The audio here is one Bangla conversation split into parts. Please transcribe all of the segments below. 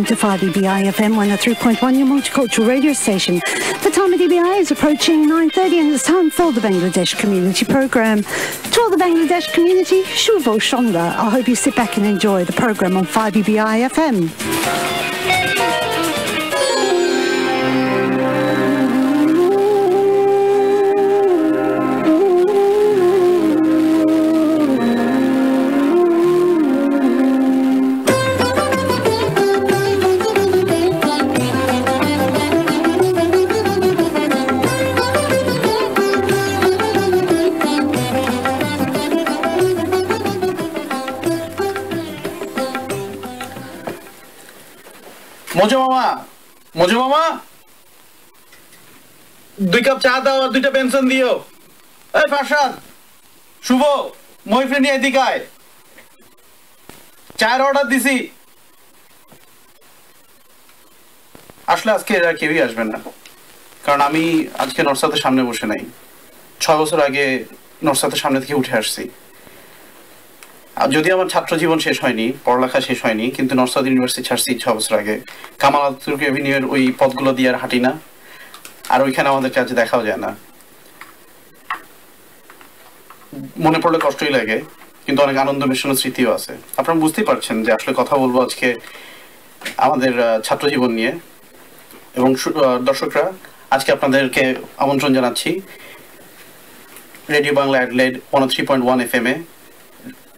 to 5EBI FM 103.1, your multicultural radio station. The time at EBI is approaching 9:30 and it's time for the Bangladesh Community Programme. To all the Bangladesh community, Shuvo Shonda. I hope you sit back and enjoy the programme on 5EBI FM. মজু মামা 2 কাপ চা দাও আর 2টা পেনশন দিও। এই ফারশাদ, শুভ, মইফ্রেন্ড নিয়ে এদিকে আয়, চায়ের অর্ডার দিছি। আসলে আজকে এরা কেউই আসবেন না, কারণ আমি আজকে নরসাতের সামনে বসে নাই। 6 বছর আগে নরসাতের সামনে থেকে উঠে আসছি। যদি আমার ছাত্র জীবন শেষ হয়নি, পড়ালেখা শেষ হয়নি, কিন্তু নরসাদ ইউনিভার্সিটি ছাড়ছি 6 বছর আগে। কামাল আতাতুর্ক এভিনিউর ওই পথগুলো দিয়ে আর হাঁটি না, আর ওইখানে আমাদের কাছে দেখাও যায় না। মনে পড়লে কষ্টই লাগে, কিন্তু অনেক আনন্দ মেশানো স্মৃতিও আছে। আপনারা বুঝতেই পারছেন যে আসলে কথা বলবো আজকে আমাদের ছাত্র জীবন নিয়ে। এবং দর্শকরা, আজকে আপনাদেরকে আমন্ত্রণ জানাচ্ছি রেডিও বাংলা অ্যাডলেড 103.1 FM এ,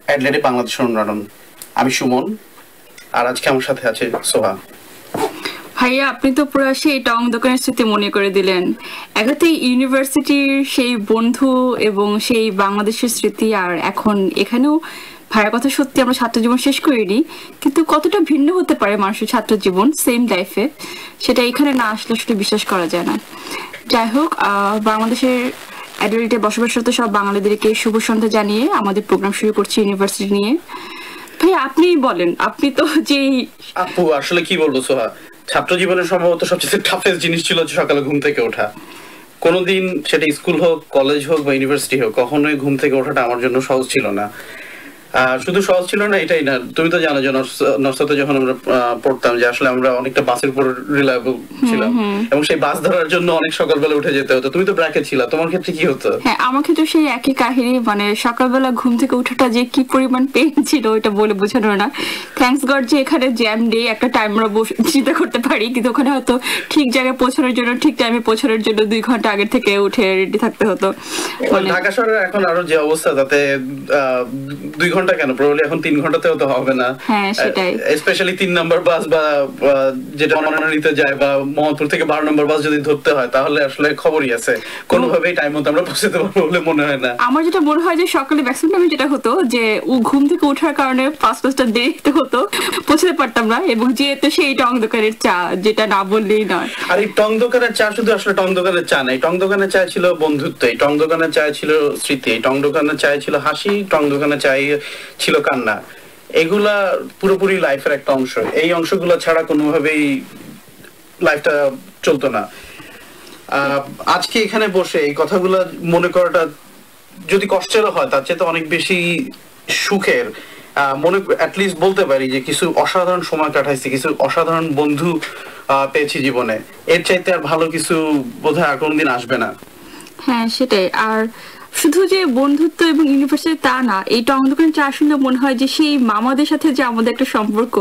অ্যাডলেডে বাংলাদেশের উন্নয়ন। আমি সুমন, আর আজকে আমার সাথে আছে সোহা। ভাইয়া, আপনি তো পুরো সেই টং দোকানের স্মৃতি মনে করে দিলেন। একাতে ইউনিভার্সিটির সেই বন্ধু এবং সেই বাংলাদেশের স্মৃতি, আর এখন এখানেও ভাইয়ার কথা সত্যি আমরা ছাত্র জীবন শেষ করিনি, কিন্তু কতটা ভিন্ন হতে পারে মানুষের ছাত্র জীবন সেম লাইফে, সেটা এখানে না আসলে আসলে বিশ্বাস করা যায় না। যাই হোক, বাংলাদেশের অ্যাডলেডে বসবাসরত সব বাঙালিদেরকে শুভ সন্ধ্যা জানিয়ে আমাদের প্রোগ্রাম শুরু করছি ইউনিভার্সিটি নিয়ে। ভাই, আপনি বলেন, আপনি তো যেই আপু, আসলে কি বলবো সোহা, ছাত্র জীবনের সম্ভবত সবচেয়ে টাফেস্ট জিনিস ছিল সকালে ঘুম থেকে ওঠা। কোনোদিন সেটা স্কুল হোক, কলেজ হোক বা ইউনিভার্সিটি হোক, কখনোই ঘুম থেকে ওঠাটা আমার জন্য সহজ ছিল না। শুধু সহজ ছিল না এটাই না, তুমি তো জানো যে নরসাতে যখন আমরা পড়তাম যে আসলে আমরা অনেকটা বাসের উপর রিলায়েবল ছিলাম, এবং সেই বাস ধরার জন্য অনেক সকালবেলা উঠে যেতে হতো। তুমি তো ব্র্যাকে ছিলা, তোমার ক্ষেত্রে কি হতো? হ্যাঁ, আমার ক্ষেত্রে সেই একই কাহিনী। মানে সকালবেলা ঘুম থেকে ওঠাটা যে কি পরিমাণ পেইন ছিল ওইটা বলে বোঝানো না। থ্যাঙ্কস গড যে এখানে জ্যাম নেই, একটা টাইম আমরা চিন্তা করতে পারি, কিন্তু ওখানে হয়তো ঠিক জায়গায় পৌঁছানোর জন্য, ঠিক টাইমে পৌঁছানোর জন্য 2 ঘন্টা আগে থেকে উঠে রেডি থাকতে হতো। ঢাকা শহরে এখন আরো যে অবস্থা, তাতে 2 ঘন্টা কেন, প্রবাবলি এখন 3 ঘন্টাতেও তো হবে না। হ্যাঁ, সেটাই। স্পেশালি 3 নম্বর বাস বা যেটা মনোনীত যায়, বা মোহাম্মদপুর থেকে 12 নম্বর বাস যদি ধরতে হয়, তাহলে আসলে খবরই আছে, কোনোভাবেই টাইম মতো আমরা পৌঁছাতে পারবো বলে মনে হয় না। আমার যেটা মনে হয় যে সকালে ম্যাক্সিমাম টাইমে যেটা হতো যে ও ঘুম থেকে ওঠার কারণে 5-5টা দেরিতে হতো, পৌঁছতে পারতাম না। এবং যেহেতু সেই টং দোকানের চা, যেটা না বললেই নয়। আর এই টং দোকানের চা শুধু আসলে টং দোকানের চা নাই, টং দোকানের চা ছিল বন্ধুত্ব, এই টং দোকানের চা ছিল স্মৃতি, এই টং দোকানের চা ছিল হাসি, টং দোকানের চা ছিল কান্না। এগুলা পুরোপুরি লাইফের একটা অংশ। এই অংশগুলো ছাড়া কোনোভাবেই লাইফটা চলতো না। আজকে এখানে বসে এই কথাগুলো মনে করাটা যদি কষ্টেরও হয়, তার চেয়ে তো অনেক বেশি সুখের। মনে অ্যাটলিস্ট বলতে পারি যে কিছু অসাধারণ সময় কাটাইছি, কিছু অসাধারণ বন্ধু পেয়েছি জীবনে। এর চাইতে আর ভালো কিছু বোধহয় আর কোনোদিন আসবে না। হ্যাঁ, সেটাই। আর শুধু যে বন্ধুত্ব এবং ইউনিভার্সিটি তা না, এই টং দোকানের চা শুনলে মনে হয় যে সেই মামাদের সাথে যে আমাদের একটা সম্পর্ক,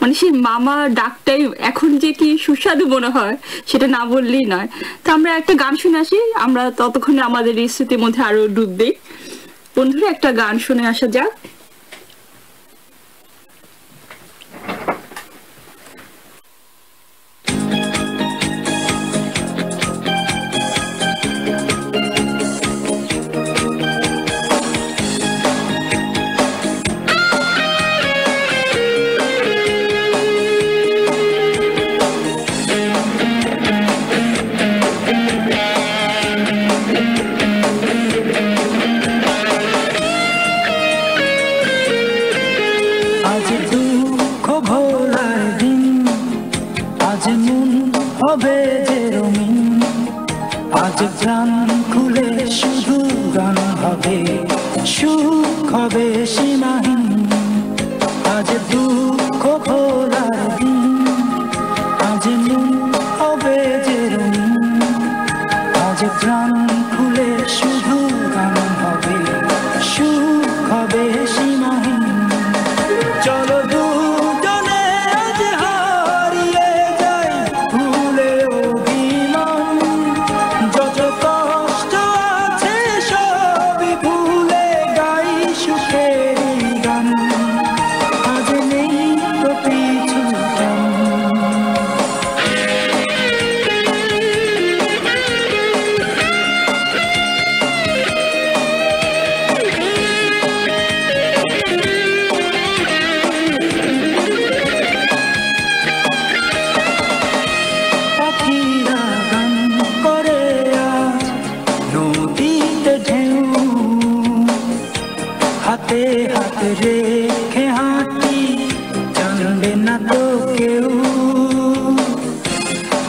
মানে সেই মামা ডাকটাই এখন যে কি সুস্বাদু মনে হয় সেটা না বললেই নয়। তো আমরা একটা গান শুনে আসি, আমরা ততক্ষণে আমাদের এই স্মৃতির মধ্যে আরো ডুব দিই। বন্ধুরা, একটা গান শুনে আসা যাক। সীমাহীন আজ দুঃখ ভোলার দিন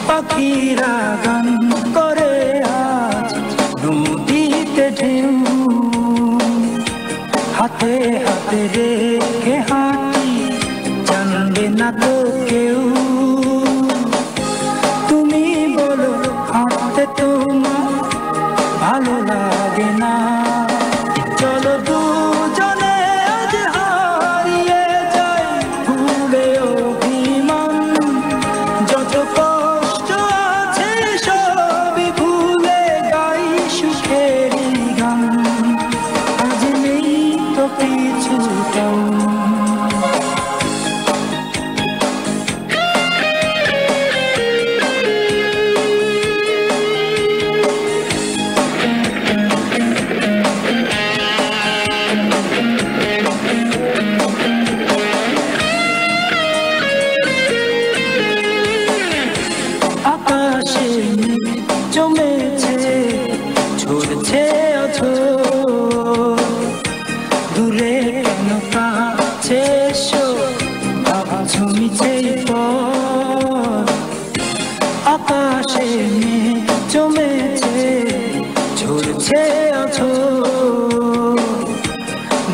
পাখিরা গান করে আজ নদীতে ঢেউ হাতে হাতে রেখে হাঁটি জানবে না তো কেউ তুমি বলো হাঁটতে তোমার ভালো লাগে না চলো দুজনে আজ হারিয়ে যাই ভুলে অভিমান যত কষ্ট আছে সবই ভুলে গাই সুখের গান আজ নেই তো পিছুটাও আকাশে জমেছে ঝরছে দূরে কেন কাছে এসো ভাবছো মিছে আকাশে জমেছে ঝরছে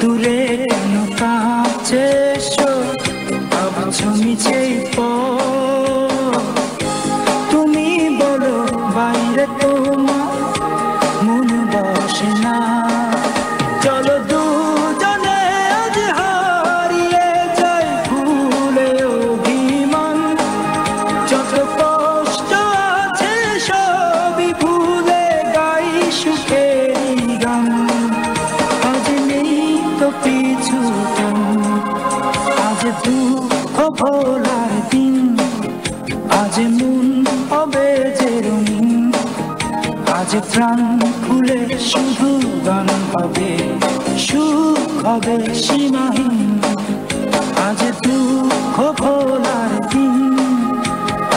দূরে কেন কাছে এসো ভাবছো মিছে তুমি বলো বাইরে তোমার মন বসে না চলো দুজনে আজ হারিয়ে যাই ভুলে অভিমান যত কষ্ট আছে সবই ভুলে গাই সুখের গান আজ নেই তো পিছুটান আজ দুঃখ ভোলার দিন আজ মন হবে যে রঙিন আজ প্রাণ খুলে শুধু গান হবে সুখ হবে সীমাহীন আজ দুঃখ ভোলার দিন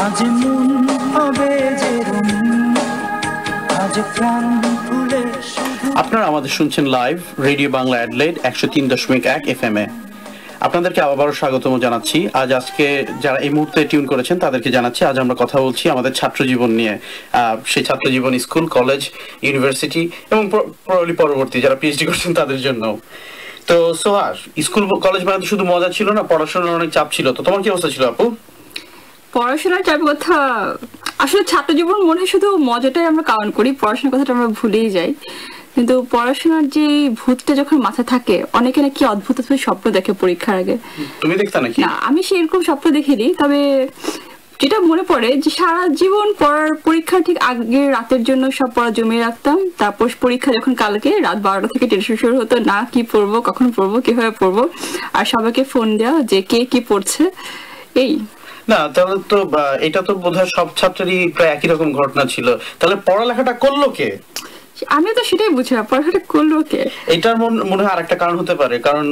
আজ মন হবে যে রঙিন আজ প্রাণ খুলে আপনারা আমাদের শুনছেন লাইভ রেডিও বাংলা অ্যাডলেড 103.1 FM এ আপনাদেরকে আবারও স্বাগতম জানাচ্ছি আজকে যারা এই মুহূর্তে টিউন করেছেন তাদেরকে জানাচ্ছি আজ আমরা কথা বলছি আমাদের ছাত্র জীবন নিয়ে সেই ছাত্র জীবন স্কুল কলেজ ইউনিভার্সিটি এবং পরবর্তী যারা পিএইচডি করছেন তাদের জন্য তো সোহার স্কুল কলেজ মানে শুধু মজা ছিল না পড়াশোনার অনেক চাপ ছিল তো তোমার কি অবস্থা ছিল আপু পড়াশোনার চাপের কথা আসলে ছাত্র জীবন মনে হয় শুধু মজাটাই আমরা কাউন্ট করি পড়াশোনার কথাটা আমরা ভুলেই যাই কিন্তু পড়াশোনার যে ভূতটা যখন মাথায় থাকে অনেকে নাকি অদ্ভুত অদ্ভুত স্বপ্ন দেখে পরীক্ষার আগে তুমি দেখতে নাকি না আমি সেরকম স্বপ্ন দেখিনি তবে যেটা মনে পড়ে যে সারা জীবন পড়ার পরীক্ষা ঠিক আগের রাতের জন্য সব পড়া জমিয়ে রাখতাম তারপর পরীক্ষা যখন কালকে রাত 12টা থেকে টেনশন শুরু হতো না কি পড়বো কখন পড়বো কিভাবে পড়বো আর সবাইকে ফোন দেওয়া যে কে কি পড়ছে এই না তাহলে তো এটা তো বোধহয় সব ছাত্রেরই প্রায় একই রকম ঘটনা ছিল তাহলে পড়ালেখাটা করলো কে আমি তো সেটাই বুঝি না পড়ালেখাটা করলো কে এটার মনে হয় আরেকটা কারণ হতে পারে কারণ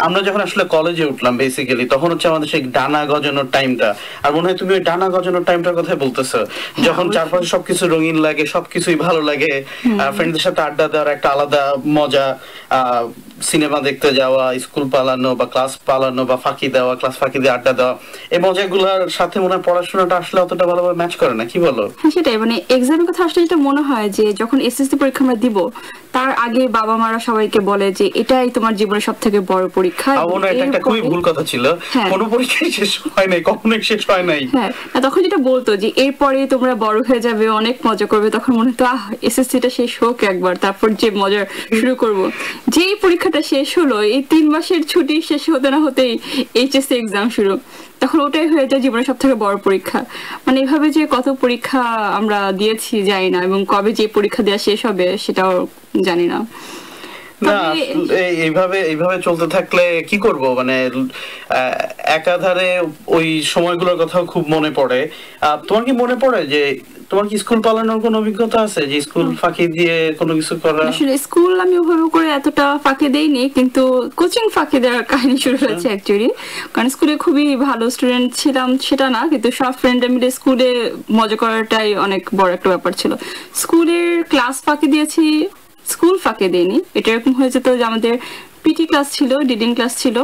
আমরা যখন আসলে কলেজে উঠলাম বেসিক্যালি তখন হচ্ছে আমাদের সেই ডানা গজানোর টাইমটা আর মনে হয় তুমি ওই ডানা গজানোর টাইমটার কথাই বলতেছো যখন চারপাশে সবকিছু রঙিন লাগে সবকিছুই ভালো লাগে ফ্রেন্ডদের সাথে আড্ডা দেওয়ার একটা আলাদা মজা সিনেমা দেখতে যাওয়া স্কুল পালানো বা ক্লাস পালানো বা ফাঁকি দেওয়া ক্লাস ফাঁকি দিয়ে আড্ডা দেওয়া এই মজাগুলোর সাথে মনে হয় পড়াশোনাটা আসলে অতটা ভালোভাবে ম্যাচ করে না কি বলো সেটাই মানে এক্সামের কথা আসলে যেটা মনে হয় যে যখন এসএসসি পরীক্ষা আমরা দিব তার আগে বাবা মারা সবাইকে বলে যে এটাই তোমার জীবনের সবথেকে বড় পরীক্ষা এটা একটা খুবই ভুল কথা ছিল কোনো পরীক্ষাই শেষ হয় নাই কখনোই শেষ হয় নাই হ্যাঁ তখন যেটা বলতো যে এরপরে তোমরা বড় হয়ে যাবে অনেক মজা করবে তখন মনে হতো এসএসসিটা শেষ হোক একবার তারপর যে মজা শুরু করব যেই পরীক্ষাটা শেষ হলো এই 3 মাসের ছুটি শেষ হতে না হতেই এইচএসসি এক্সাম শুরু তখন ওটাই হয়ে যায় জীবনের সবথেকে বড় পরীক্ষা মানে এইভাবে যে কত পরীক্ষা আমরা দিয়েছি জানি না এবং কবে যে পরীক্ষা দেওয়া শেষ হবে সেটাও জানি না না এইভাবে চলতে থাকলে কি করব মানে একাধারে ওই সময়গুলোর কথা খুব মনে পড়ে তোমার কি মনে পড়ে যে তোমার কি স্কুল পালানোর কোনো অভিজ্ঞতা আছে যে স্কুল ফাঁকি দিয়ে কোনো কিছু করা আসলে স্কুল আমি ওভাবে করে এতটা ফাঁকি দেইনি কিন্তু কোচিং ফাঁকি দেওয়ার কাহিনী শুরু হয়েছে অ্যাকচুয়ালি কারণ স্কুলে খুবই ভালো স্টুডেন্ট ছিলাম সেটা না কিন্তু সব ফ্রেন্ডরা মিলে স্কুলে মজা করাটাই অনেক বড় একটা ব্যাপার ছিল স্কুলের ক্লাস ফাঁকি দিয়েছি স্কুল ফাঁকে দেয়নি এটা এরকম হয়ে যেত যে আমাদের পিটি ক্লাস ছিল রিডিং ক্লাস ছিল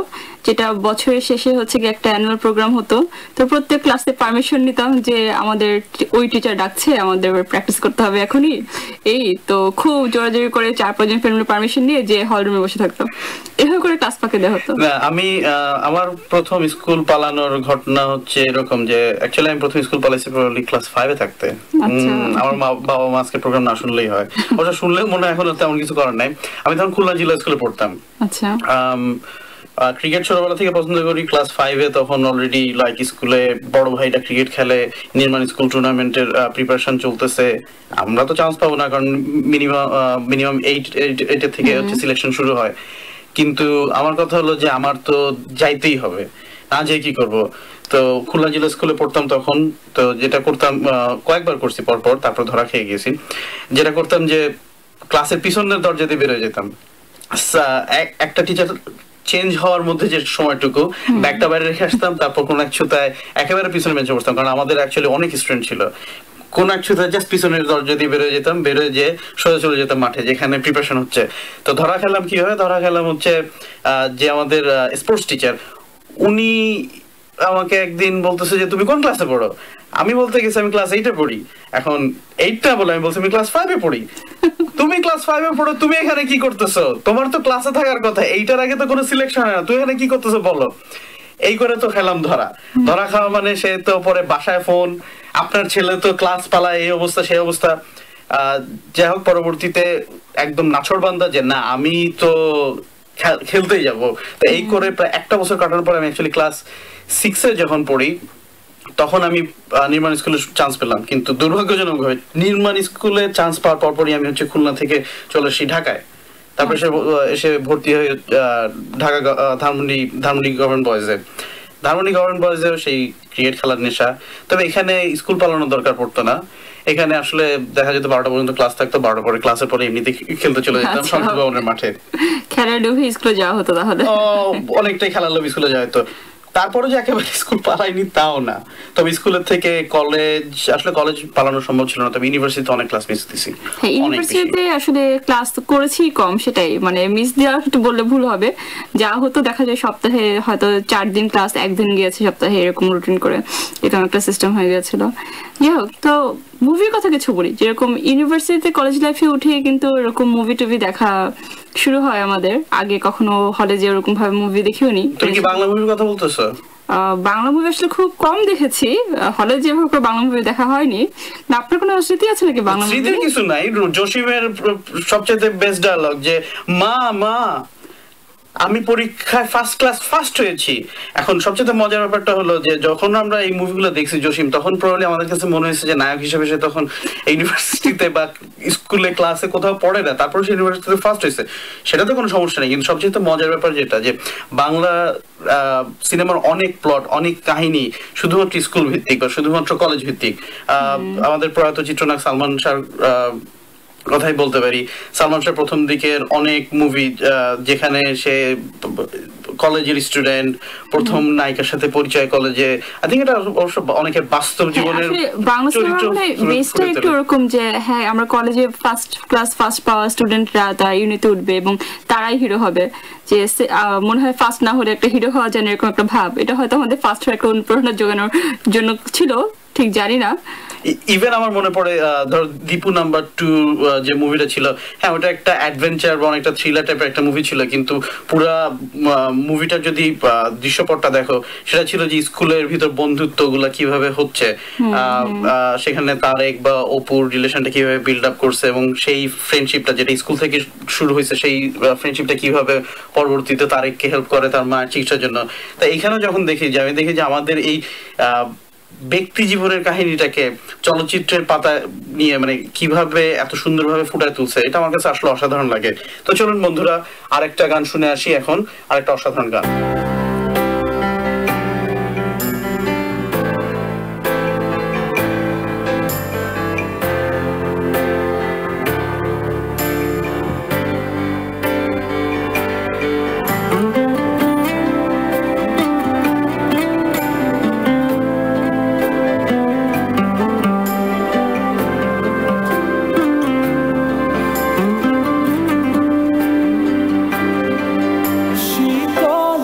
যেটা বছরের শেষে হচ্ছে কি একটা অ্যানুয়াল প্রোগ্রাম হতো। তো প্রত্যেক ক্লাসে পারমিশন নিতাম যে আমাদের ওই টিচার ডাকছে, আমাদের প্র্যাকটিস করতে হবে এখনই। এই তো খুব জোরাজোরি করে 4-5 জন ফ্রেন্ডের পারমিশন নিয়ে যে হল রুমে বসে থাকতাম, এভাবে করে ক্লাস ফাঁকে দেওয়া হতো। আমি আমার প্রথম স্কুল পালানোর ঘটনা হচ্ছে এরকম যে অ্যাকচুয়ালি আমি প্রথম স্কুল পালাইছি ক্লাস 5-এ থাকতে। আমার বাবা মা আজকে প্রোগ্রাম না শুনলেই হয়, ওটা শুনলেও মনে হয় এখন তেমন কিছু করার নাই। আমি তখন খুলনা জিলা স্কুলে পড়তাম। আচ্ছা, ক্রিকেট ছোটবেলা থেকে পছন্দ করি। ক্লাস 5-এ তখন অলরেডি লাইক স্কুলে বড় ভাইটা ক্রিকেট খেলে, নির্মাণ স্কুল টুর্নামেন্টের প্রিপারেশন চলতেছে। আমরা তো চান্স পাবো না, কারণ মিনিমাম 8 থেকে হচ্ছে সিলেকশন শুরু হয়। কিন্তু আমার কথা হলো যে আমার তো যাইতেই হবে, না যেয়ে কি করব। তো খুলনা জিলা স্কুলে পড়তাম তখন। তো যেটা করতাম, কয়েকবার করছি পরপর, তারপর ধরা খেয়ে গেছি। যেটা করতাম যে ক্লাসের পিছনের দরজা দিয়ে বেরোয় যেতাম। একটা টিচার চেঞ্জ হওয়ার মধ্যে যে সময়টুকু ব্যাগটা বাইরে রেখে আসতাম, তারপর কোন এক ছুতায় একেবারে পিছনে বেঞ্চে বসতাম, কারণ আমাদের অ্যাকচুয়ালি অনেক স্টুডেন্ট ছিল। কোন এক ছুতায় জাস্ট পিছনের দরজা দিয়ে বেরোয় যেতাম, বেরোয় যে সোজা চলে যেতাম মাঠে যেখানে প্রিপারেশন হচ্ছে। তো ধরা খেলাম কি হয়, ধরা খেলাম হচ্ছে যে আমাদের স্পোর্টস টিচার, উনি আমাকে একদিন বলতেছে যে তুমি কোন ক্লাসে পড়ো। আমি বলতে গেছি আমি ক্লাস 8-এ পড়ি। এখন 8টা বলে আমি বলছি আমি ক্লাস 5-এ পড়ি। তুমি ক্লাস 5-এ পড়ো, তুমি এখানে কি করতেছো? তোমার তো ক্লাসে থাকার কথা, 8-এর আগে তো কোনো সিলেকশন হয় না, তুই এখানে কি করতেছো বলো। এই করে তো খেলাম ধরা। ধরা খাওয়া মানে সে তো পরে বাসায় ফোন, আপনার ছেলে তো ক্লাস পালায়, এই অবস্থা সেই অবস্থা। যাই হোক, পরবর্তীতে একদম নাছড়বান্দা যে না আমি তো খেলতেই যাবো। তো এই করে প্রায় একটা বছর কাটানোর পর আমি অ্যাকচুয়ালি ক্লাস 6-এ যখন পড়ি তখন আমি নির্মাণ স্কুলে চান্স পেলাম। কিন্তু দুর্ভাগ্যজনক ভাবে নির্মাণ স্কুলে চান্স পাওয়ার পরপরই আমি হচ্ছে খুলনা থেকে চলে আসি ঢাকায়। তারপরে এসে ভর্তি হয়ে ঢাকা ধানমন্ডি গভর্নমেন্ট বয়েজে। ধানমন্ডি গভর্নমেন্ট বয়েজেও সেই ক্রিকেট খেলার নেশা। তবে এখানে স্কুল পালানোর দরকার পড়তো না। এখানে আসলে দেখা যেত 12টা পর্যন্ত ক্লাস থাকতো, 12টার পরে ক্লাসের পরে এমনিতে খেলতে চলে যেতাম সংসদ ভবনের মাঠে। খেলার লোভে স্কুলে যাওয়া হতো তাহলে? অনেকটাই খেলার লোভে স্কুলে যাওয়া হতো। তারপরে যে একেবারে স্কুল পালাইনি তাও না, তবে স্কুলের থেকে কলেজ, আসলে কলেজ পালানো সম্ভব ছিল না, তবে ইউনিভার্সিটিতে অনেক ক্লাস মিস দিছি। হ্যাঁ, ইউনিভার্সিটিতে আসলে ক্লাস করেছি কম, সেটাই মানে মিস দেওয়া একটু বললে ভুল হবে। যা হতো দেখা যায় সপ্তাহে হয়তো 4 দিন ক্লাস, 1 দিন গিয়েছে সপ্তাহে, এরকম রুটিন করে এরকম একটা সিস্টেম হয়ে গেছিল। যাই হোক, তো মুভির কথা কিছু বলি। যেরকম ইউনিভার্সিটিতে কলেজ লাইফে উঠে কিন্তু এরকম মুভি টুভি দেখা শুরু হয় আমাদের। আগে কখনো হলে যে ওরকম ভাবে মুভি দেখিও নি। তুমি কি বাংলা মুভির কথা বলতেছো? বাংলা মুভি আসলে খুব কম দেখেছি, হলে যেভাবে করে বাংলা মুভি দেখা হয়নি। আপনার কোনো স্মৃতি আছে নাকি বাংলা মুভি? স্মৃতির কিছু নাই। জসিমের সবচেয়ে বেস্ট ডায়লগ যে মা মা আমি পরীক্ষায় ফার্স্ট ক্লাস ফার্স্ট হয়েছি। এখন সবচেয়ে মজার ব্যাপারটা হলো যে যখন আমরা এই মুভিগুলো দেখছি জসিম, তখন প্রবলি আমাদের কাছে মনে হয়েছে যে নায়ক হিসেবে সে তখন ইউনিভার্সিটিতে বা স্কুলে ক্লাসে কোথাও পড়ে না, তারপর সে ইউনিভার্সিটিতে ফার্স্ট হয়েছে। সেটা তো কোনো সমস্যা নেই, কিন্তু সবচেয়ে মজার ব্যাপার যেটা যে বাংলা সিনেমার অনেক প্লট, অনেক কাহিনী শুধুমাত্র স্কুল ভিত্তিক বা শুধুমাত্র কলেজ ভিত্তিক। আমাদের প্রয়াত চিত্রনায়ক সালমান শাহ কথাই বলতে পারি। সালমান শাহ প্রথম দিকের অনেক মুভি যেখানে সে কলেজের স্টুডেন্ট, প্রথম নায়িকার সাথে পরিচয় কলেজে, আই থিংক এটা অবশ্য অনেকের বাস্তব জীবনের বাংলা সিনেমার বেসটা একটু এরকম যে হ্যাঁ আমরা কলেজে ফার্স্ট ক্লাস ফার্স্ট পাওয়া স্টুডেন্টরা তারা ইউনিটে উঠবে এবং তারাই হিরো হবে। যে মনে হয় ফার্স্ট না হলে একটা হিরো হওয়া যায় না, এরকম একটা ভাব। এটা হয়তো আমাদের ফার্স্ট হয়ে একটা অনুপ্রেরণা জোগানোর জন্য ছিল, ঠিক জানি না। ইভেন আমার মনে পড়ে ধর দীপু নাম্বার 2 যে মুভিটা ছিল, হ্যাঁ ওটা একটা অ্যাডভেঞ্চার বা অনেকটা থ্রিলার টাইপের একটা মুভি ছিল, কিন্তু পুরা মুভিটার যদি দৃশ্যপটটা দেখো সেটা ছিল যে স্কুলের ভিতর বন্ধুত্ব গুলা কিভাবে হচ্ছে, সেখানে তারেক বা অপুর রিলেশনটা কিভাবে বিল্ড আপ করছে এবং সেই ফ্রেন্ডশিপটা যেটা স্কুল থেকে শুরু হয়েছে সেই ফ্রেন্ডশিপটা কিভাবে পরবর্তীতে তারেককে হেল্প করে তার মায়ের চিকিৎসার জন্য। তা এখানেও যখন দেখি যে আমি দেখি যে আমাদের এই ব্যক্তি জীবনের কাহিনীটাকে চলচ্চিত্রের পাতা নিয়ে মানে কিভাবে এত সুন্দরভাবে ফুটায় তুলছে, এটা আমার কাছে আসলে অসাধারণ লাগে। তো চলুন বন্ধুরা আরেকটা গান শুনে আসি এখন, আরেকটা অসাধারণ গান। শীতল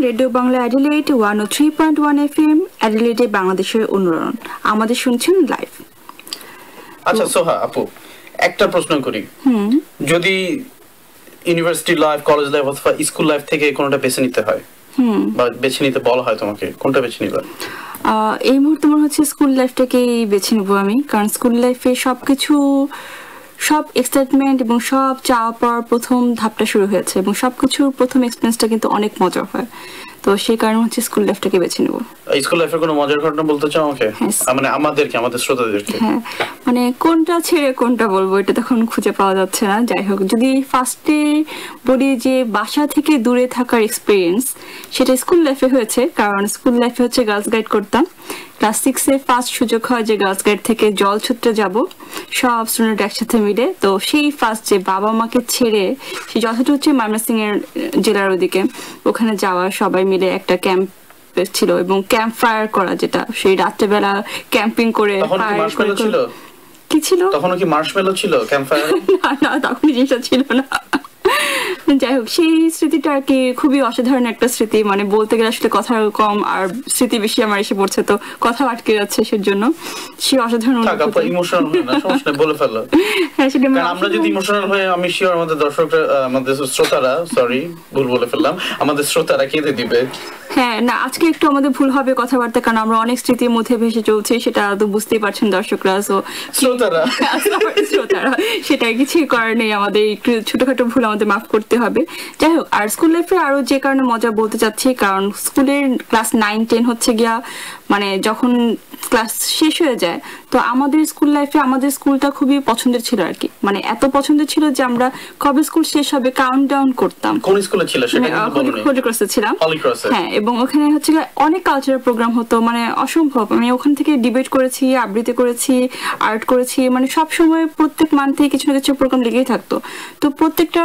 রেডিও বাংলা অ্যাডিলেড 103.1 FM, অ্যাডিলেডে বাংলাদেশের অনুরণ। আমাদের শুনছেন লাইভ। আচ্ছা সোহা আপু, একটা প্রশ্ন করি, যদি ইউনিভার্সিটি লাইফ, কলেজ লাইফ অথবা স্কুল লাইফ থেকে কোনটা বেছে নিতে হয় বা বেছে নিতে বলা হয় তোমাকে, কোনটা বেছে নিবে? এই মুহূর্তে মনে হচ্ছে স্কুল লাইফটাকেই বেছে নেব আমি, কারণ স্কুল লাইফে সবকিছু, সব এক্সাইটমেন্ট এবং সব চাওয়া পাওয়ার প্রথম ধাপটা শুরু হয়েছে এবং সবকিছুর প্রথম এক্সপিরিয়েন্সটা কিন্তু অনেক মজা হয়। তো সেই কারণে হচ্ছে স্কুল লাইফটাকে বেছে নেব। স্কুল লাইফের কোনো মজার ঘটনা বলতে চাও আমাকে? মানে আমাদেরকে, আমাদের শ্রোতাদেরকে। হ্যাঁ, মানে কোনটা ছেড়ে কোনটা বলবো এটা তখন খুঁজে পাওয়া যাচ্ছে না। যাই হোক, যদি ফার্স্টে বলি যে বাসা থেকে দূরে থাকার এক্সপিরিয়েন্স, সেটা স্কুল লাইফে হয়েছে। কারণ স্কুল লাইফে হচ্ছে গার্লস গাইড করতাম। ক্লাস 6-এ ফার্স্ট সুযোগ হয় যে গার্লস গাইড থেকে জল ছুটতে যাব সব স্টুডেন্ট একসাথে মিলে। তো সেই ফার্স্ট যে বাবা মাকে ছেড়ে, সেই যথাটা হচ্ছে ময়মনসিংহ এর জেলার ওদিকে, ওখানে যাওয়া, সবাই মিলে একটা ক্যাম্প ছিল এবং ক্যাম্প ফায়ার করা, যেটা সেই রাত্রেবেলা ক্যাম্পিং করে কি ছিল তখন কি মার্শমেলো ছিল ক্যাম্প ফায়ার? না, তখন জিনিসটা ছিল না। যাই হোক, সেই স্মৃতিটা আর কি খুবই অসাধারণ একটা স্মৃতি। মানে বলতে গেলে আসলে কথা কম আর স্মৃতি বেশি আমার এসে পড়ছে, তো কথা আটকে যাচ্ছে, সেজন্য সে অসাধারণ। ইমোশনাল হয় না, সমস্যা নেই, বলে ফেলো। হ্যাঁ, সেটা আমরা যদি ইমোশনাল হয়ে, আমি শিওর আমাদের দর্শকরা, আমাদের শ্রোতারা, সরি ভুল বলে ফেললাম, আমাদের শ্রোতারা কেঁদে দিবে। হ্যাঁ, না আজকে একটু আমাদের ভুল হবে কথাবার্তা, কারণ আমরা অনেক স্মৃতির মধ্যে ভেসে চলছি, সেটা তো বুঝতেই পারছেন দর্শকরা। শ্রোতারা সেটাই, কিছু করার নেই, আমাদের একটু ছোটখাটো ভুল আমাদের মাফ করতে হবে। যাই হোক, আর স্কুল লাইফে আরো যে কারণে মজা বলতে চাচ্ছি, কারণ স্কুলের ক্লাস 9-10 হচ্ছে গিয়া, মানে যখন ক্লাস শেষ হয়ে যায়, তো আমাদের স্কুল লাইফে আমাদের স্কুলটা খুবই পছন্দের ছিল আর কি। মানে এত পছন্দের ছিল যে আমরা কবে স্কুল শেষ হবে কাউন্ট ডাউন করতাম। কোন স্কুলে ছিল সেটা? হলি ক্রসে ছিলাম। হ্যাঁ, এবং ওখানে হচ্ছে অনেক কালচারাল প্রোগ্রাম হতো, মানে অসম্ভব। আমি ওখান থেকে ডিবেট করেছি, আবৃত্তি করেছি, আর্ট করেছি, মানে সব সময় প্রত্যেক মান্থে কিছু না কিছু প্রোগ্রাম লেগেই থাকতো। তো প্রত্যেকটা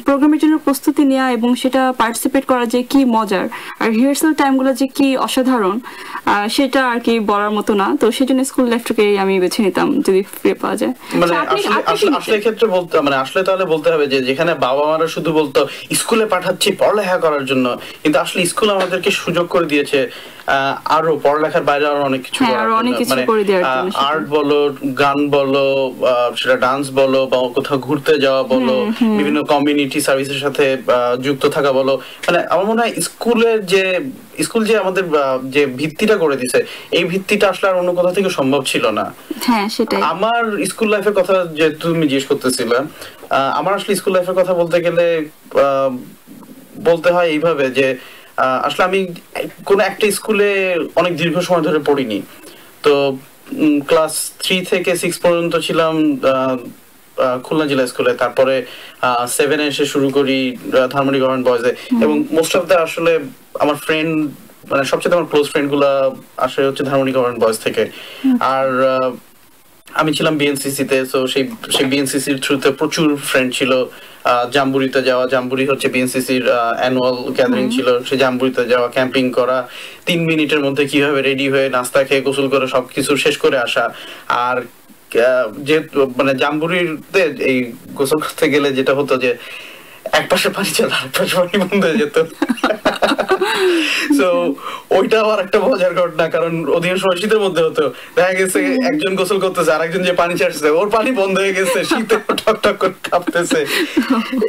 প্রোগ্রামের জন্য প্রস্তুতি নেওয়া এবং সেটা পার্টিসিপেট করা যে কি মজার, আর রিহার্সাল টাইমগুলো যে কি অসাধারণ, সেটা আর কি বলার মতো না। তো সেই জন্য স্কুল লাইফটাকে আমি বেছে নিতাম যদি ফিরে পাওয়া যায়। মানে আসলে ক্ষেত্রে বলতে, মানে আসলে তাহলে বলতে হবে যে যেখানে বাবা মারা শুধু বলতো স্কুলে পাঠাচ্ছি পড়ালেখা করার জন্য, কিন্তু আসলে স্কুল আমাদেরকে সুযোগ করে দিয়েছে আরো পড়ালেখার বাইরে আরো অনেক কিছু, মানে আর্ট বলো, গান বলো, সেটা ডান্স বলো, বা কোথাও ঘুরতে যাওয়া বলো, বিভিন্ন কমিউনিটি সার্ভিসের সাথে যুক্ত থাকা বলো। মানে আমার মনে হয় স্কুল যে আমাদের যে ভিত্তিটা করে দিছে, এই ভিত্তিটা আসলে আর অন্য কোথাও থেকে সম্ভব ছিল না। হ্যাঁ, সেটাই। আমার স্কুল লাইফের কথা যে তুমি জিজ্ঞেস করতেছিলে, আমার আসলে স্কুল লাইফের কথা বলতে গেলে বলতে হয় এইভাবে যে আসলে আমি কোন একটা স্কুলে অনেক দীর্ঘ সময় ধরে পড়িনি। তো ক্লাস 3 থেকে 6 পর্যন্ত ছিলাম খুলনা জেলা স্কুলে, তারপরে 7-এ এসে শুরু করি ধানমন্ডি গভর্নমেন্ট বয়েজে। এবং মোস্ট অফ দ্য আসলে আমার ফ্রেন্ড, মানে সবচেয়ে আমার ক্লোজ ফ্রেন্ড গুলা আসে হচ্ছে ধানমন্ডি গভর্নমেন্ট বয়েজ থেকে। আর আমি ছিলাম বিএনসিসিতে, তো সেই বিএনসিসির থ্রুতে প্রচুর ফ্রেন্ড ছিল। জাম্বুরিতে যাওয়া, জাম্বুরি হচ্ছে বিএনসিসির অ্যানুয়াল গ্যাদারিং ছিল, সেই জাম্বুরিতে যাওয়া, ক্যাম্পিং করা, 3 মিনিটের মধ্যে কিভাবে রেডি হয়ে নাস্তা খেয়ে গোসল করে সবকিছু শেষ করে আসা। আর যে মানে জাম্বুরিতে এই গোসল করতে গেলে যেটা হতো যে এক পাশে পানি চলে, আর পাশে পানি বন্ধ হয়ে যেত। তো ওইটা আবার একটা মজার ঘটনা, কারণ অধিকাংশ শীতের মধ্যে হতো, দেখা গেছে একজন গোসল করতেছে আর একজন যে পানি ছাড়ছে ওর পানি বন্ধ হয়ে গেছে, শীতে ঠক ঠক করে কাঁপতেছে।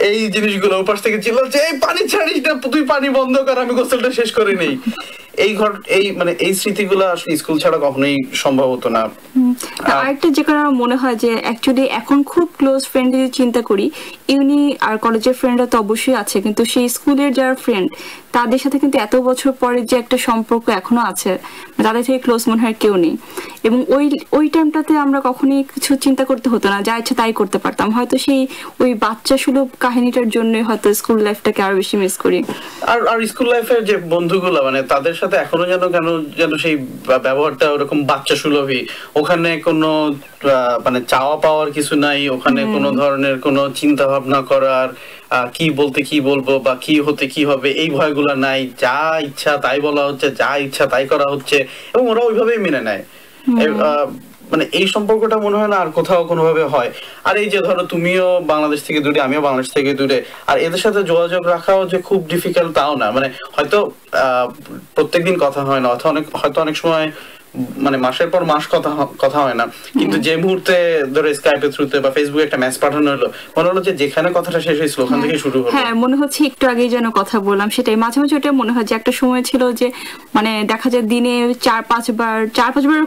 এই জিনিসগুলো ওপাশ থেকে ছিল যে এই পানি ছাড়িস না, তুই পানি বন্ধ কর, আমি গোসলটা শেষ করে নেই। এই স্মৃতিগুলো আসলে স্কুল ছাড়া কখনোই সম্ভব হতো না। আরেকটা যে কারণে মনে হয় যে অ্যাকচুয়ালি এখন খুব ক্লোজ ফ্রেন্ড যদি চিন্তা করি, ইউনি আর কলেজের ফ্রেন্ডরা তো অবশ্যই আছে, কিন্তু সেই স্কুলের যারা ফ্রেন্ড তাদের সাথে কিন্তু এত বছর পরে যে একটা সম্পর্ক এখনো আছে, তাদের থেকে ক্লোজ মনে হয় কেউ নেই। এবং ওই টাইমটাতে আমরা কখনোই কিছু চিন্তা করতে হতো না, যা ইচ্ছা তাই করতে পারতাম। হয়তো সেই ওই বাচ্চা সুলভ কাহিনীটার জন্য হয়তো স্কুল লাইফটাকে আরো বেশি মিস করি। আর স্কুল লাইফের যে বন্ধুগুলো, মানে তাদের সাথে এখনো যেন সেই ব্যবহারটা ওরকম বাচ্চা সুলভই। ওখানে কোনো মানে চাওয়া পাওয়ার কিছু নাই, ওখানে কোনো ধরনের কোনো চিন্তা ভাবনা করার, কি বলতে কি বলবো বা কি হতে কি হবে এই ভয়গুলা নাই। যা ইচ্ছা তাই বলা হচ্ছে, যা ইচ্ছা তাই করা হচ্ছে, এবং ওরা ওইভাবেই মেনে নেয়। মানে এই সম্পর্কটা মনে হয় না আর কোথাও কোনোভাবে হয়। আর এই যে ধরো তুমিও বাংলাদেশ থেকে দূরে, আমিও বাংলাদেশ থেকে দূরে, আর এদের সাথে যোগাযোগ রাখাও যে খুব ডিফিকাল্ট তাও না। মানে হয়তো প্রত্যেকদিন কথা হয় না, হয়তো অনেক সময় মানে মাসের পর মাস কথা হয় না, কিন্তু যে মুহূর্তে ধরো স্কাইপের থ্রুতে বা ফেসবুকে একটা মেসেজ পাঠানো হলো, মনে হলো যে যেখানে কথাটা শেষ হয়েছিল ওখান থেকে শুরু হলো। হ্যাঁ, মনে হচ্ছে একটু আগেই যেন কথা বললাম, সেটাই। মাঝে মাঝে ওটা মনে হয় যে একটা সময় ছিল যে মানে দেখা যায় দিনে 4-5 বার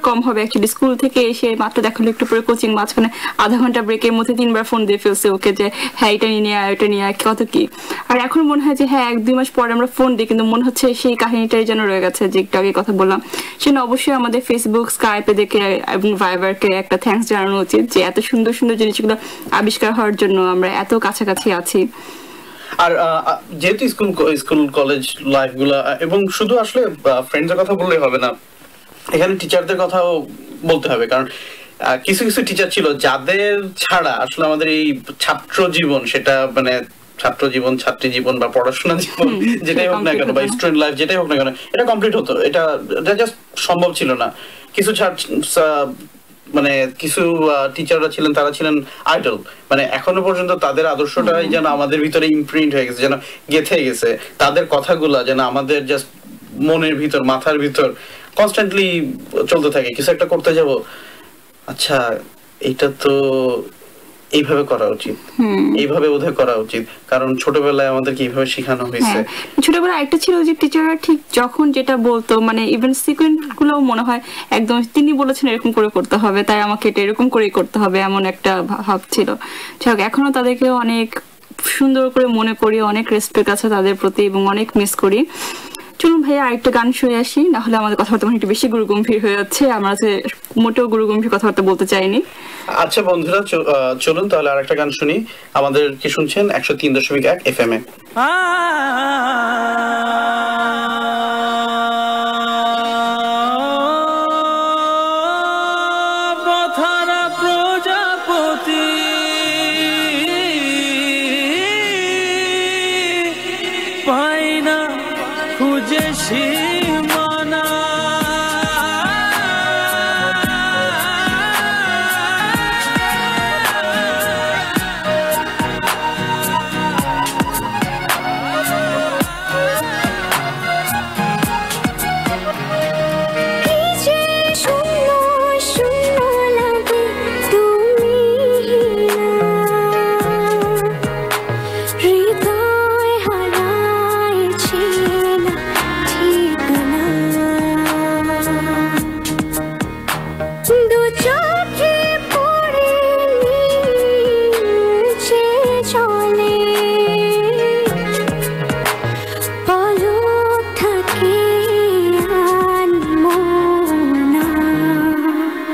কম হবে অ্যাকচুয়ালি, স্কুল থেকে এসে মাত্র দেখালো একটু পরে কোচিং, মাঝখানে আধা ঘন্টা ব্রেকের মধ্যে 3 বার ফোন দিয়ে ফেলছে ওকে যে হ্যাঁ এটা নিয়ে আয়, ওটা নিয়ে আয়, কত কি। আর এখন মনে হয় যে হ্যাঁ 1-2 মাস পরে আমরা ফোন দিই, কিন্তু মনে হচ্ছে সেই কাহিনীটাই যেন রয়ে গেছে যে একটু আগে কথা বললাম। সেজন্য অবশ্যই আমাদের ফেসবুক, স্কাইপে দেখে এবং ভাইবারকে একটা থ্যাঙ্কস জানানো উচিত যে এত সুন্দর সুন্দর জিনিসগুলো আবিষ্কার হওয়ার জন্য আমরা এত কাছাকাছি আছি। আর যেহেতু স্কুল কলেজ লাইফ গুলা, এবং শুধু আসলে ফ্রেন্ডসের কথা বললেই হবে না, এখানে টিচারদের কথাও বলতে হবে। কারণ কিছু কিছু টিচার ছিল যাদের ছাড়া আসলে আমাদের এই ছাত্র জীবন, সেটা মানে ছাত্র জীবন, ছাত্রী জীবন বা পড়াশোনা জীবন যেটাই হোক না কেন, বা স্টুডেন্ট লাইফ যেটাই হোক না কেন, এটা কমপ্লিট হতো, এটা জাস্ট সম্ভব ছিল না। কিছু মানে কিছু টিচাররা ছিলেন, তারা ছিলেন আইডল, মানে এখনো পর্যন্ত তাদের আদর্শটাই যেন আমাদের ভিতরে ইমপ্রিন্ট হয়ে গেছে, যেন গেঁথে গেছে। তাদের কথাগুলা যেন আমাদের জাস্ট মনের ভিতর, মাথার ভিতর কনস্ট্যান্টলি চলতে থাকে। কিছু একটা করতে যাব, আচ্ছা এটা তো এইভাবে করা উচিত, এইভাবে বোধহয় করা উচিত, কারণ ছোটবেলায় আমাদেরকে এইভাবে শেখানো হয়েছে। ছোটবেলায় একটা ছিল যে টিচাররা ঠিক যখন যেটা বলতো, মানে ইভেন সিকোয়েন্স গুলোও মনে হয় একদম তিনি বলেছেন এরকম করে করতে হবে, তাই আমাকে এটা এরকম করেই করতে হবে, এমন একটা ভাব ছিল। যাক, এখনো তাদেরকে অনেক সুন্দর করে মনে করি, অনেক রেসপেক্ট আছে তাদের প্রতি এবং অনেক মিস করি। চলুন ভাইয়া আরেকটা গান শুনে আসি, না হলে আমাদের কথাবার্তা একটু বেশি গুরুগম্ভীর হয়ে যাচ্ছে, আমরা মোটেও গুরুগম্ভীর কথাবার্তা বলতে চাইনি। আচ্ছা বন্ধুরা, চলুন তাহলে আরেকটা গান শুনি। আমাদের কি শুনছেন 103.1 FM A.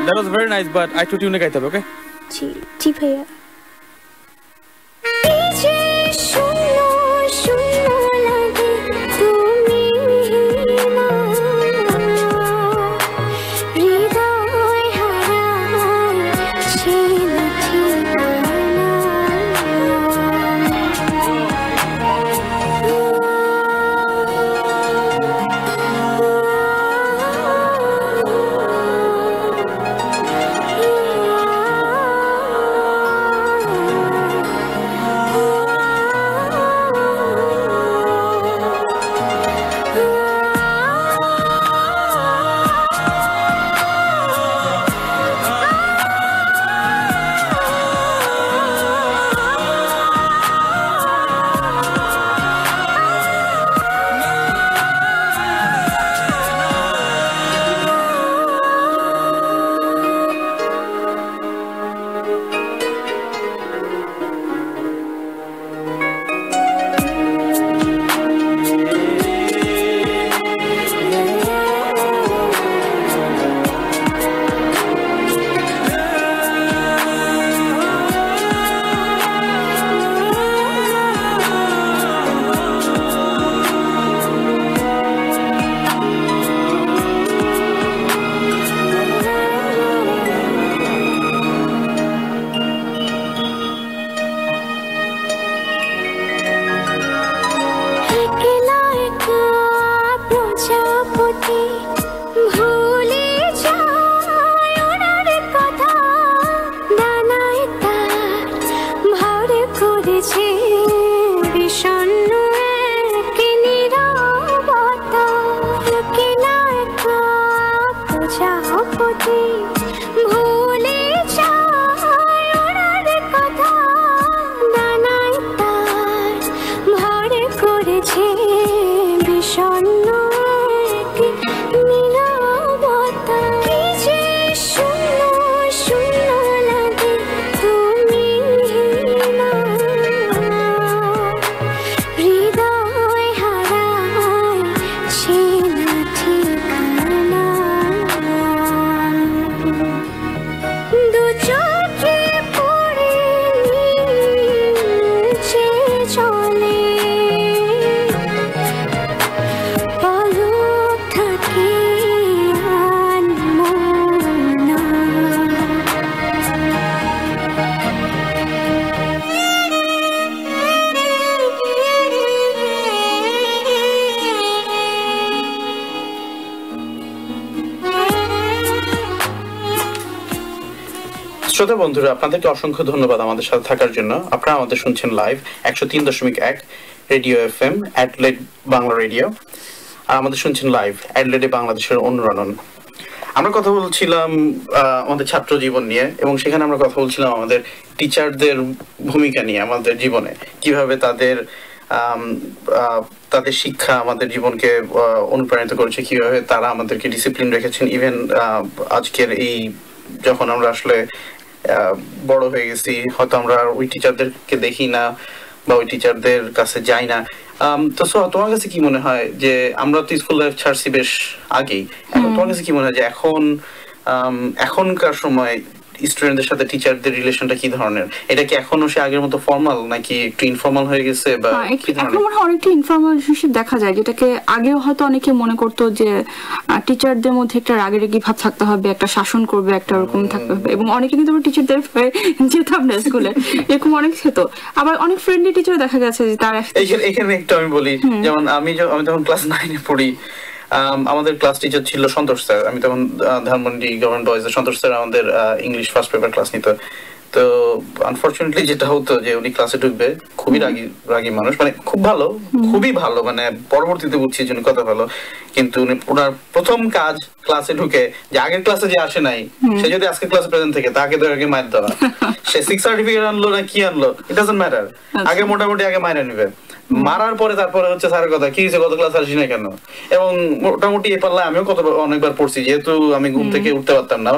That was very nice, but I tune গাইতে হবে, okay? জি ভাইয়া। প্রতি ভুলে যায় ওনার কথা ডানায় তার ভর করেছে বিষণ্ণ এক নীরবতা কি যে শূন্য শূন্য লাগে তুমি না হৃদয় হারায় চেনা ঠিকানা দু চোখে পড়ে নিচে চলে পলক থাকে আনমনা শ্রোতা বন্ধুরা, আপনাদেরকে অসংখ্য ধন্যবাদ আমাদের সাথে থাকার জন্য। আপনারা আমাদের শুনছেন live 103.1 radio FM Adelaide Bangla radio, আর আমাদের শুনছেন লাইভ অ্যাডলেডে বাংলাদেশের অনুরণন। আমরা কথা বলছিলাম আমাদের ছাত্র জীবন নিয়ে, এবং সেখানে আমরা কথা বলছিলাম আমাদের টিচারদের ভূমিকা নিয়ে আমাদের জীবনে, কিভাবে তাদের শিক্ষা আমাদের জীবনকে অনুপ্রাণিত করেছে, কিভাবে তারা আমাদেরকে ডিসিপ্লিন রেখেছেন। ইভেন আজকের এই যখন আমরা আসলে বড় হয়ে গেছি, হয়তো আমরা ওই টিচারদেরকে দেখি না বা ওই টিচারদের কাছে যাই না। তো তোমার কাছে কি মনে হয় যে আমরা তো স্কুল লাইফ ছাড়ছি বেশ আগেই, তোমার কাছে কি মনে হয় যে এখনকার সময় স্টুডেন্টদের সাথে টিচারদের রিলেশনটা কি ধরনের? এটা কি এখনো সে আগের মতো ফর্মাল নাকি একটু ইনফর্মাল হয়ে গেছে, বা এখন মনে হয় অনেকটা ইনফর্মাল রিলেশনশিপ দেখা যায়, যেটাকে আগেও হয়তো অনেকে মনে করতো যে টিচারদের মধ্যে একটা রাগেরাগি ভাব থাকতে হবে, একটা শাসন করবে, একটা ওরকম থাকতে হবে, এবং অনেকে কিন্তু টিচারদের যেতাম না স্কুলে, এরকম অনেক খেত। আবার অনেক ফ্রেন্ডলি টিচার দেখা গেছে যে তারা এখানে একটু আমি বলি, যেমন আমি তখন ক্লাস 9-এ পড়ি, আমাদের ক্লাস টিচার ছিল সন্তোষ স্যার। আমি তখন ধানমন্ডি গভর্নমেন্ট বয়েজ, সন্তোষ স্যার আমাদের ইংলিশ ফার্স্ট পেপার ক্লাস নিত। তো আনফরচুনেটলি যেটা হতো যে উনি ক্লাসে ঢুকবে, খুবই রাগী মানুষ, মানে খুবই ভালো, মানে পরবর্তীতে বুঝছি যে উনি কত ভালো, কিন্তু উনি ওনার প্রথম কাজ ক্লাসে ঢুকে যে আগের ক্লাসে যে আসে নাই সে যদি আজকে ক্লাসে প্রেজেন্ট থেকে তাকে তো আগে মাইর দেওয়া। সে 6 সার্টিফিকেট আনলো না কি আনলো, ইট ডাজন্ট ম্যাটার, আগে মোটামুটি আগে মাইরা নিবে। মারার পরে তারপরে হচ্ছে স্যারের কথা, কি হয়েছে গত ক্লাস আসি না কেন? এবং মোটামুটি এ পাল্লা আমিও অনেকবার পড়ছি, যেহেতু আমি ঘুম থেকে উঠতে পারতাম না।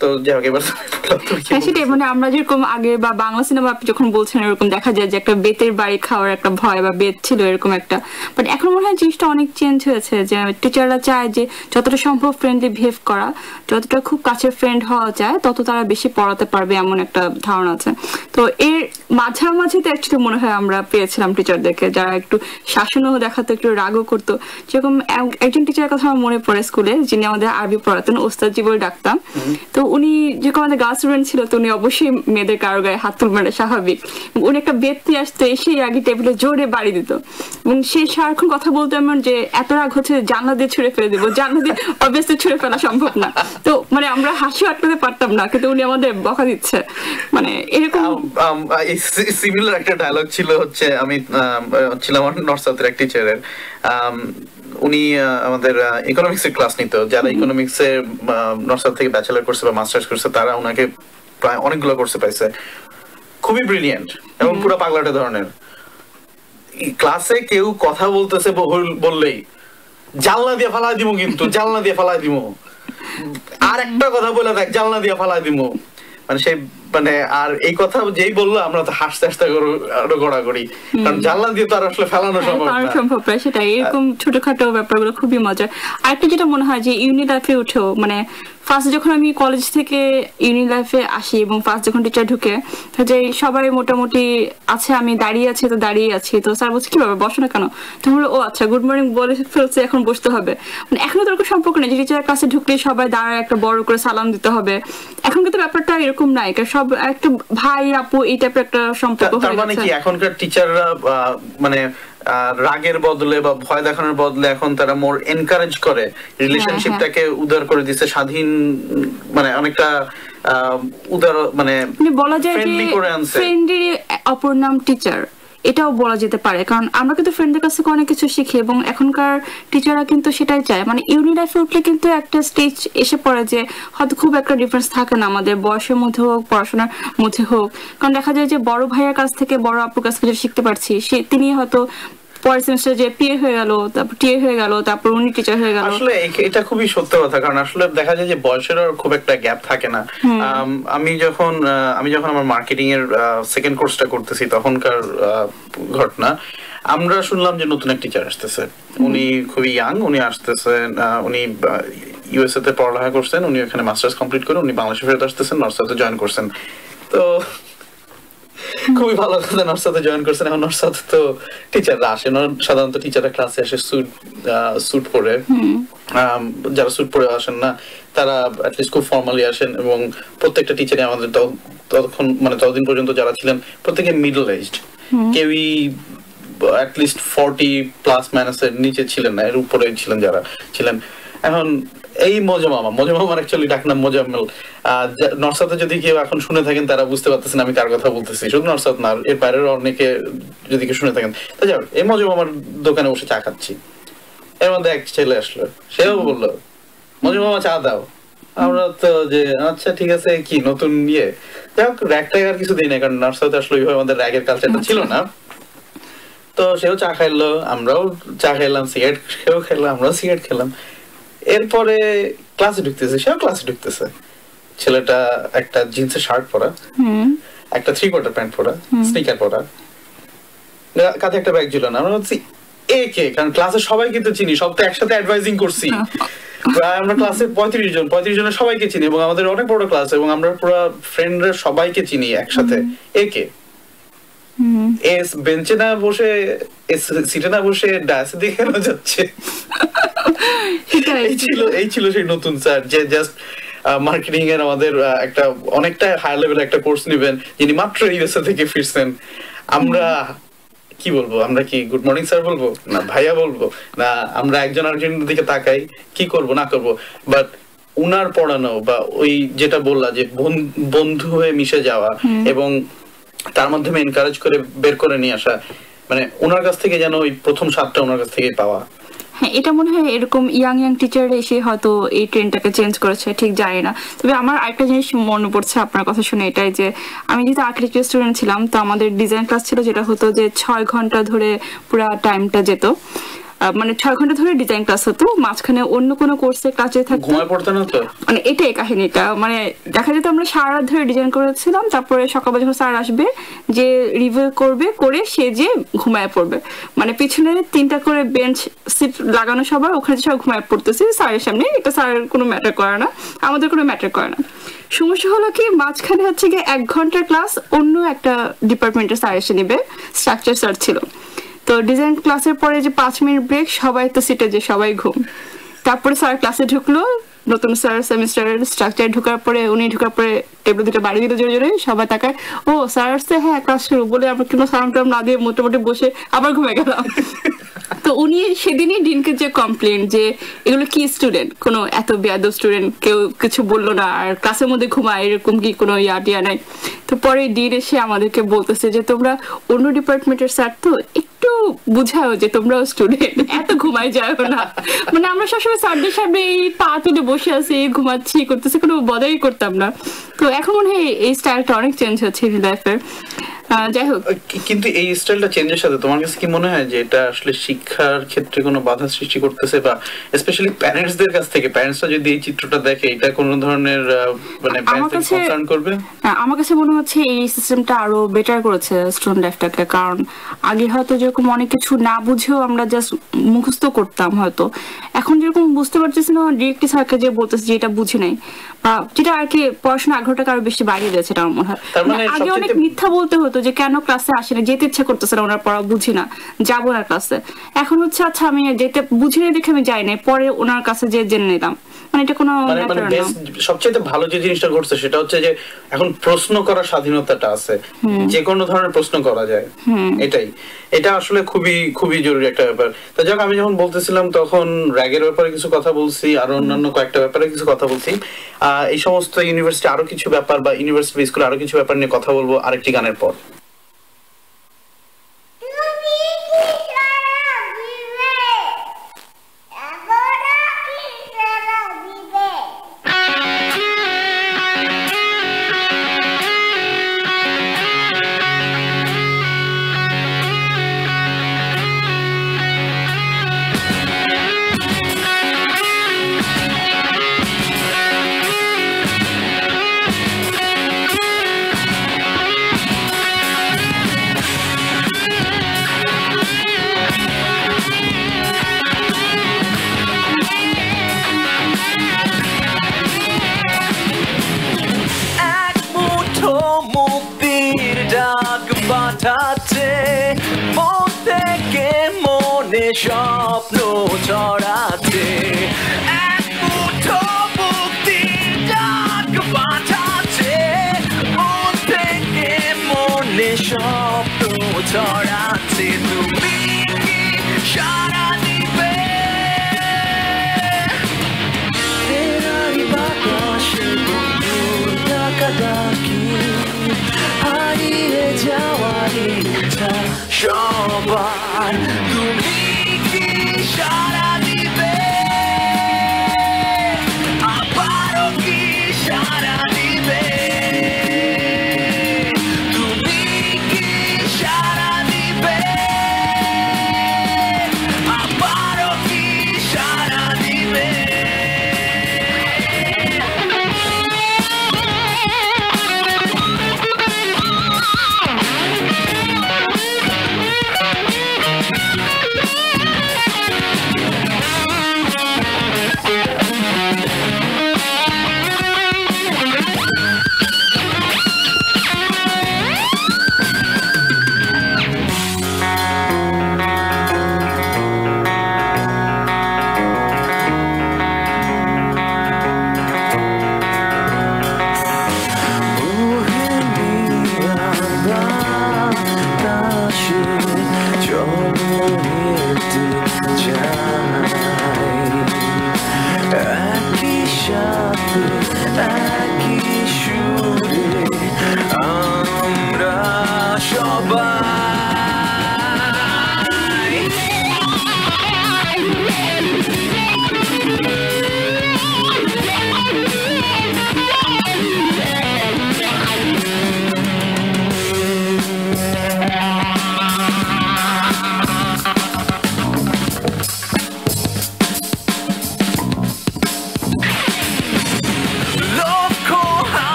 তো যাই হোক, এবার সেটাই, মানে আমরা যেরকম আগে বা বাংলা সিনেমা আপনি যখন বলছেন এরকম দেখা যায় যে একটা বেতের বাড়ি খাওয়ার একটা ভয় বা বেত ছিল এরকম একটা, বাট এখন মনে হয় জিনিসটা অনেক চেঞ্জ হয়েছে, যে টিচাররা চায় যে যতটা সম্ভব ফ্রেন্ডলি বিহেভ করা, যতটা খুব কাছের ফ্রেন্ড হওয়া যায় তত তারা বেশি পড়াতে পারবে, এমন একটা ধারণা আছে। তো এর মাঝামাঝিতে অ্যাকচুয়ালি মনে হয় আমরা পেয়েছিলাম টিচারদেরকে যারা একটু শাসনও দেখাতো, একটু রাগও করতো। যেরকম একজন টিচারের কথা আমার মনে পড়ে স্কুলে, যিনি আমাদের আরবি পড়াতেন, ওস্তাদ জি বলে ডাকতাম। তো উনি যেরকম আমাদের গার্লস স্টুডেন্ট ছিল, তো উনি অবশ্যই মেয়েদের কারো গায়ে হাত তুলবেন, স্বাভাবিক। উনি একটা বেত নিয়ে আসতো, এসে আগে টেবিলে জোরে বাড়ি দিত, এবং সে সারাক্ষণ কথা বলতো এমন যে এত রাগ হচ্ছে জানলা দিয়ে ছুঁড়ে ফেলে দেবো, জানলা দিয়ে অবভিয়াসলি ছুঁড়ে ফেলা সম্ভব না। তো মানে আমরা হাসি আটকাতে পারতাম না, কিন্তু উনি আমাদের বকা দিচ্ছে, মানে এরকম। সিমিলার একটা ডায়লগ ছিল, হচ্ছে আমি ছিলাম নর্থ সাউথের এক টিচারের, উনি আমাদের ইকোনমিক্সের ক্লাস নিত। যারা ইকোনমিক্সে নর্থ সাউথ থেকে ব্যাচেলার করছে বা মাস্টার্স করছে তারা ওনাকে প্রায় অনেকগুলো কোর্সে পাইছে, খুবই ব্রিলিয়েন্ট এবং পুরো পাগলাটে ধরনের। ক্লাসে কেউ কথা বলতেছে বললেই জানলা দিয়ে ফালাই দিব, কিন্তু জানলা দিয়ে ফালাই দিব, আর একটা কথা বলে দেখ জানলা দিয়ে ফালাই দিব, মানে সেই মানে আর এই কথা যেই বললো আমরা তো হাসতে হাসতে আরো গড়াগড়ি, কারণ জানলা দিয়ে তো আর আসলে ফেলানো সম্ভব না। সেটা এরকম ছোটখাটো ব্যাপারগুলো খুবই মজার। আরেকটা যেটা মনে হয় যে ইউনি লাইফে উঠেও, মানে ফার্স্ট যখন আমি কলেজ থেকে ইউনি লাইফে আসি এবং ফার্স্ট যখন টিচার ঢুকে, যে সবাই মোটামুটি আছে, আমি দাঁড়িয়ে আছি তো দাঁড়িয়ে আছি, তো স্যার বলছে কিভাবে বসো না কেন, তো ও আচ্ছা গুড মর্নিং বলে ফেলছে, এখন বসতে হবে। মানে এখনো তো ওরকম সম্পর্ক নেই যে টিচারের কাছে ঢুকলে সবাই দাঁড়ায় একটা বড় করে সালাম দিতে হবে, এখন কিন্তু ব্যাপারটা এরকম নাই, সব একটা ভাই আপু এই টাইপের একটা সম্পর্ক হয়ে গেছে। মানে কি এখনকার টিচাররা মানে রাগের বদলে বা ভয় দেখানোর বদলে এখন তারা মোর এনকারেজ করে, রিলেশনশিপটাকে উদার করে দিচ্ছে, স্বাধীন, মানে অনেকটা উদার, মানে বলা যায় যে ফ্রেন্ডের অপর নাম টিচার, এটাও বলা যেতে পারে, কারণ আমরা কিন্তু ফ্রেন্ডদের কাছ থেকে অনেক কিছু শিখি এবং এখনকার টিচাররা কিন্তু সেটাই চায়। মানে ইউনি লাইফে উঠলে কিন্তু একটা স্টেজ এসে পড়ে যে হয়তো খুব একটা ডিফারেন্স থাকে না আমাদের বয়সের মধ্যে হোক, পড়াশোনার মধ্যে হোক। কারণ দেখা যায় যে বড় ভাইয়ের কাছ থেকে, বড় আপুর কাছ থেকে শিখতে পারছি, তিনি হয়তো পরের সেমিস্টার যে পিএ হয়ে গেল, তারপর টিএ হয়ে গেল, তারপর উনি টিচার হয়ে গেল। আসলে এটা খুবই সত্য কথা, কারণ আসলে দেখা যায় যে বয়সের খুব একটা গ্যাপ থাকে না। আমি যখন আমার মার্কেটিং এর সেকেন্ড কোর্সটা করতেছি তখনকার ঘটনা, আমরা শুনলাম যে নতুন এক টিচার আসতেছে, উনি খুবই ইয়াং, উনি আসতেছেন, উনি ইউএসএ তে পড়ালেখা করছেন, উনি ওখানে মাস্টার্স কমপ্লিট করে উনি বাংলাদেশে ফেরত আসতেছেন, নর্থসাউথে জয়েন করছেন। তো খুবই ভালো কথা, নর্থসাউথে জয়েন করছেন। এখন নর্থসাউথে তো টিচাররা আসেন, সাধারণত টিচাররা ক্লাসে আসে স্যুট পরে, যারা স্যুট পরে আসেন না তারা অ্যাটলিস্ট খুব ফর্মালি আসেন। এবং প্রত্যেকটা টিচারই আমাদের ততদিন পর্যন্ত যারা ছিলেন প্রত্যেকে মিডল এজড, কেউই অ্যাটলিস্ট 40+ মাইনাসের নিচে ছিলেন না, এর উপরে ছিলেন যারা ছিলেন। এখন এই মজা মামার অ্যাকচুয়ালি ডাকনাম মোজাম্মেল। নর্থসাউথে যদি কেউ এখন শুনে থাকেন তারা বুঝতে পারতেছেন আমি কার কথা বলতেছি, শুধু নর্থসাউথ না, এর বাইরের অনেকে যদি কেউ শুনে থাকেন। তো যাও, এই মজা মামার দোকানে বসে চা খাচ্ছি, এর মধ্যে এক ছেলে আসলো, সেও বললো মজা মামা চা দাও। আমরা তো যে আচ্ছা ঠিক আছে, কি নতুন ইয়ে, যাই হোক র্যাগ ট্যাগ আর কিছু দিই না, কারণ নর্থসাউথে আসলে ওইভাবে আমাদের র্যাগের কালচারটা ছিল না। তো সেও চা খাইলো, আমরাও চা খাইলাম, সিগারেট সেও খেলাম, আমরাও সিগারেট খেলাম। এরপরে ক্লাসে ঢুকতেছে, সেও ক্লাসে ঢুকতেছে। ছেলেটা একটা জিন্সের শার্ট পরা, একটা 3/4 প্যান্ট পরা, স্নিকার পরা, কাঁধে একটা ব্যাগ ঝুলানো। আমরা ভাবছি একে, কারণ ক্লাসে সবাই কিন্তু চিনি, সব তো একসাথে অ্যাডভাইজিং করছি। আমরা ক্লাসে 35 জনের সবাইকে চিনি এবং আমাদের অনেক বড় ক্লাস, এবং আমরা পুরো ফ্রেন্ডরা সবাইকে চিনি একসাথে। একে এস বেঞ্চে না বসে, সিটে না বসে ডায়াসে দিয়ে কেন যাচ্ছে? এই ছিল সেই নতুন স্যার, যে জাস্ট মার্কেটিং এর আমাদের একটা অনেকটা হাই লেভেল একটা কোর্স নেবেন, যিনি মাত্র ইউএসএ থেকে ফিরছেন। আমরা কি বলবো, আমরা কি গুড মর্নিং স্যার বলবো না ভাইয়া বলবো না, আমরা একজন আরেকজনের দিকে তাকাই কি করব না করব। বাট উনার পড়ানো বা ওই যেটা বললা যে বন্ধু হয়ে মিশে যাওয়া এবং তার মাধ্যমে এনকারেজ করে বের করে নিয়ে আসা, মানে ওনার কাছ থেকে যেন ওই প্রথম স্বাদটা ওনার কাছ থেকেই পাওয়া। হ্যাঁ, এটা মনে হয় এরকম ইয়াং টিচার এসে হয়তো এই ট্রেন্ডটাকে চেঞ্জ করেছে, ঠিক জানি না। তবে আমার আরেকটা জিনিস মনে পড়ছে আপনার কথা শুনে, এটাই যে আমি যেহেতু আর্কিটেকচার স্টুডেন্ট ছিলাম, তো আমাদের ডিজাইন ক্লাস ছিল, যেটা হতো যে 6 ঘন্টা ধরে পুরো টাইমটা যেত, মানে 6 ঘন্টা ধরে ডিজাইন ক্লাস হতো, মাঝখানে অন্য কোনো কোর্সের ক্লাসে থাকতো। ঘুমায় পড়তে না তো, মানে এটাই কাহিনীটা। মানে দেখা যেত আমরা সারা রাত ধরে ডিজাইন করেছিলাম, তারপরে সকালবেলা যখন স্যার আসবে যে রিভিউ করবে, করে সে যে ঘুমায় পড়বে। মানে পিছনে 3টা করে বেঞ্চ সিট লাগানো, সবার ওখানে সব ঘুমায় পড়তেছে স্যারের সামনে। এটা স্যারের কোনো ম্যাটার করে না, আমাদের কোনো ম্যাটার করে না। সমস্যা হলো কি, মাঝখানে হচ্ছে গিয়ে 1 ঘন্টার ক্লাস অন্য একটা ডিপার্টমেন্টের স্যার এসে নিবে, স্ট্রাকচার স্যার ছিল। তো ডিজাইন ক্লাসের পরে যে 5 মিনিট ব্রেক, সবাই তো সিটে যে সবাই ঘুম। তারপরে স্যার ক্লাসে ঢুকলো, নতুন স্যার সেমিস্টারের স্ট্রাকচার ঢোকার পরে উনি ঢোকার পরে টেবিল দুটো বাড়ি দিল জোরে জোরে, সবাই তাকায় ও স্যার আসছে, হ্যাঁ ক্লাস শুরু বলে আমরা কিন্তু সালাম টালাম না দিয়ে মোটামুটি বসে আবার ঘুমে গেলাম। তো উনি সেদিনই ডিনকে যে কমপ্লেন যে এগুলো কি স্টুডেন্ট, কোনো এত বেয়াদব স্টুডেন্ট, কেউ কিছু বললো না আর ক্লাসের মধ্যে ঘুমায়, এরকম কি কোনো ইয়াটিয়া নাই। তো পরে ডিন এসে আমাদেরকে বলতেছে যে তোমরা অন্য ডিপার্টমেন্টের স্যার তো একটু বুঝাও যে তোমরাও স্টুডেন্ট, এত ঘুমায় যাও না। মানে আমরা সবসময় স্যারদের সামনে এই পা তুলে বসে আছি, ঘুমাচ্ছি করতেছি, কোনো বদাই করতাম না। তো এখন মনে হয় এই স্টাইলটা অনেক চেঞ্জ হচ্ছে লাইফের। যাই হোক, কিন্তু এই স্টাইলটা চেঞ্জের সাথে তোমার কাছে কি মনে হয় যে এটা আসলে শিক্ষার ক্ষেত্রে কোনো বাধা সৃষ্টি করতেছে, বা স্পেশালি প্যারেন্টসদের কাছ থেকে, প্যারেন্টসরা যদি এই চিত্রটা দেখে এটা কোনো ধরনের মানে কনসার্ন করবে? আমার কাছে মনে হচ্ছে এই সিস্টেমটা আরো বেটার করেছে স্টুডেন্ট লাইফটাকে। কারণ আগে হয়তো যেরকম অনেক কিছু না বুঝেও আমরা জাস্ট মুখস্থ করতাম, হয়তো এখন যেরকম বুঝতে পারতেছি না, ডিরেক্টলি স্যারকে যে বলতেছি যে এটা বুঝি নাই, বা যেটা আর কি পড়াশোনা আগ্রহটাকে আরো বেশি বাড়িয়ে দিয়েছে এটা আমার মনে হয়। আগে অনেক মিথ্যা বলতে হতো যে কেন ক্লাসে আসে না, যেতে ইচ্ছা করতেছে না, ওনার পড়া বুঝি না, যাবো না ক্লাসে। এখন হচ্ছে আচ্ছা আমি যেতে বুঝি না দেখে আমি যাই না, পরে ওনার কাছে যে জেনে নিলাম। মানে এটা কোনো সবচেয়ে ভালো যে জিনিসটা ঘটছে সেটা হচ্ছে যে এখন প্রশ্ন করার স্বাধীনতাটা আছে, যে কোনো ধরনের প্রশ্ন করা যায়, এটা আসলে খুবই খুবই জরুরি একটা ব্যাপার। তো যাক, আমি যখন বলতেছিলাম তখন র্যাগের ব্যাপারে কিছু কথা বলছি, আর অন্যান্য কয়েকটা ব্যাপারে কিছু কথা বলছি। এই সমস্ত ইউনিভার্সিটি আরো কিছু ব্যাপার বা ইউনিভার্সিটি স্কুলে আরো কিছু ব্যাপার নিয়ে কথা বলবো আরেকটি গানের পর। পাঠাচ্ছে মন থেকে মনে স্বপ্ন ছড়াচ্ছে এক মুঠো মুক্তির ডাক পাঠাচ্ছে মন থেকে মনে স্বপ্ন ছড়াচ্ছে তুমি কি সারা দিবে ফেরারি বাতাসে বন্ধুর ডাকাডাকি হারিয়ে যাওয়ার ইচ্ছা সবার তুমি কি সারা দিবে আবারও কি সারা দিবে তুমি কি সারা দিবে আবারও কি সারা দিবে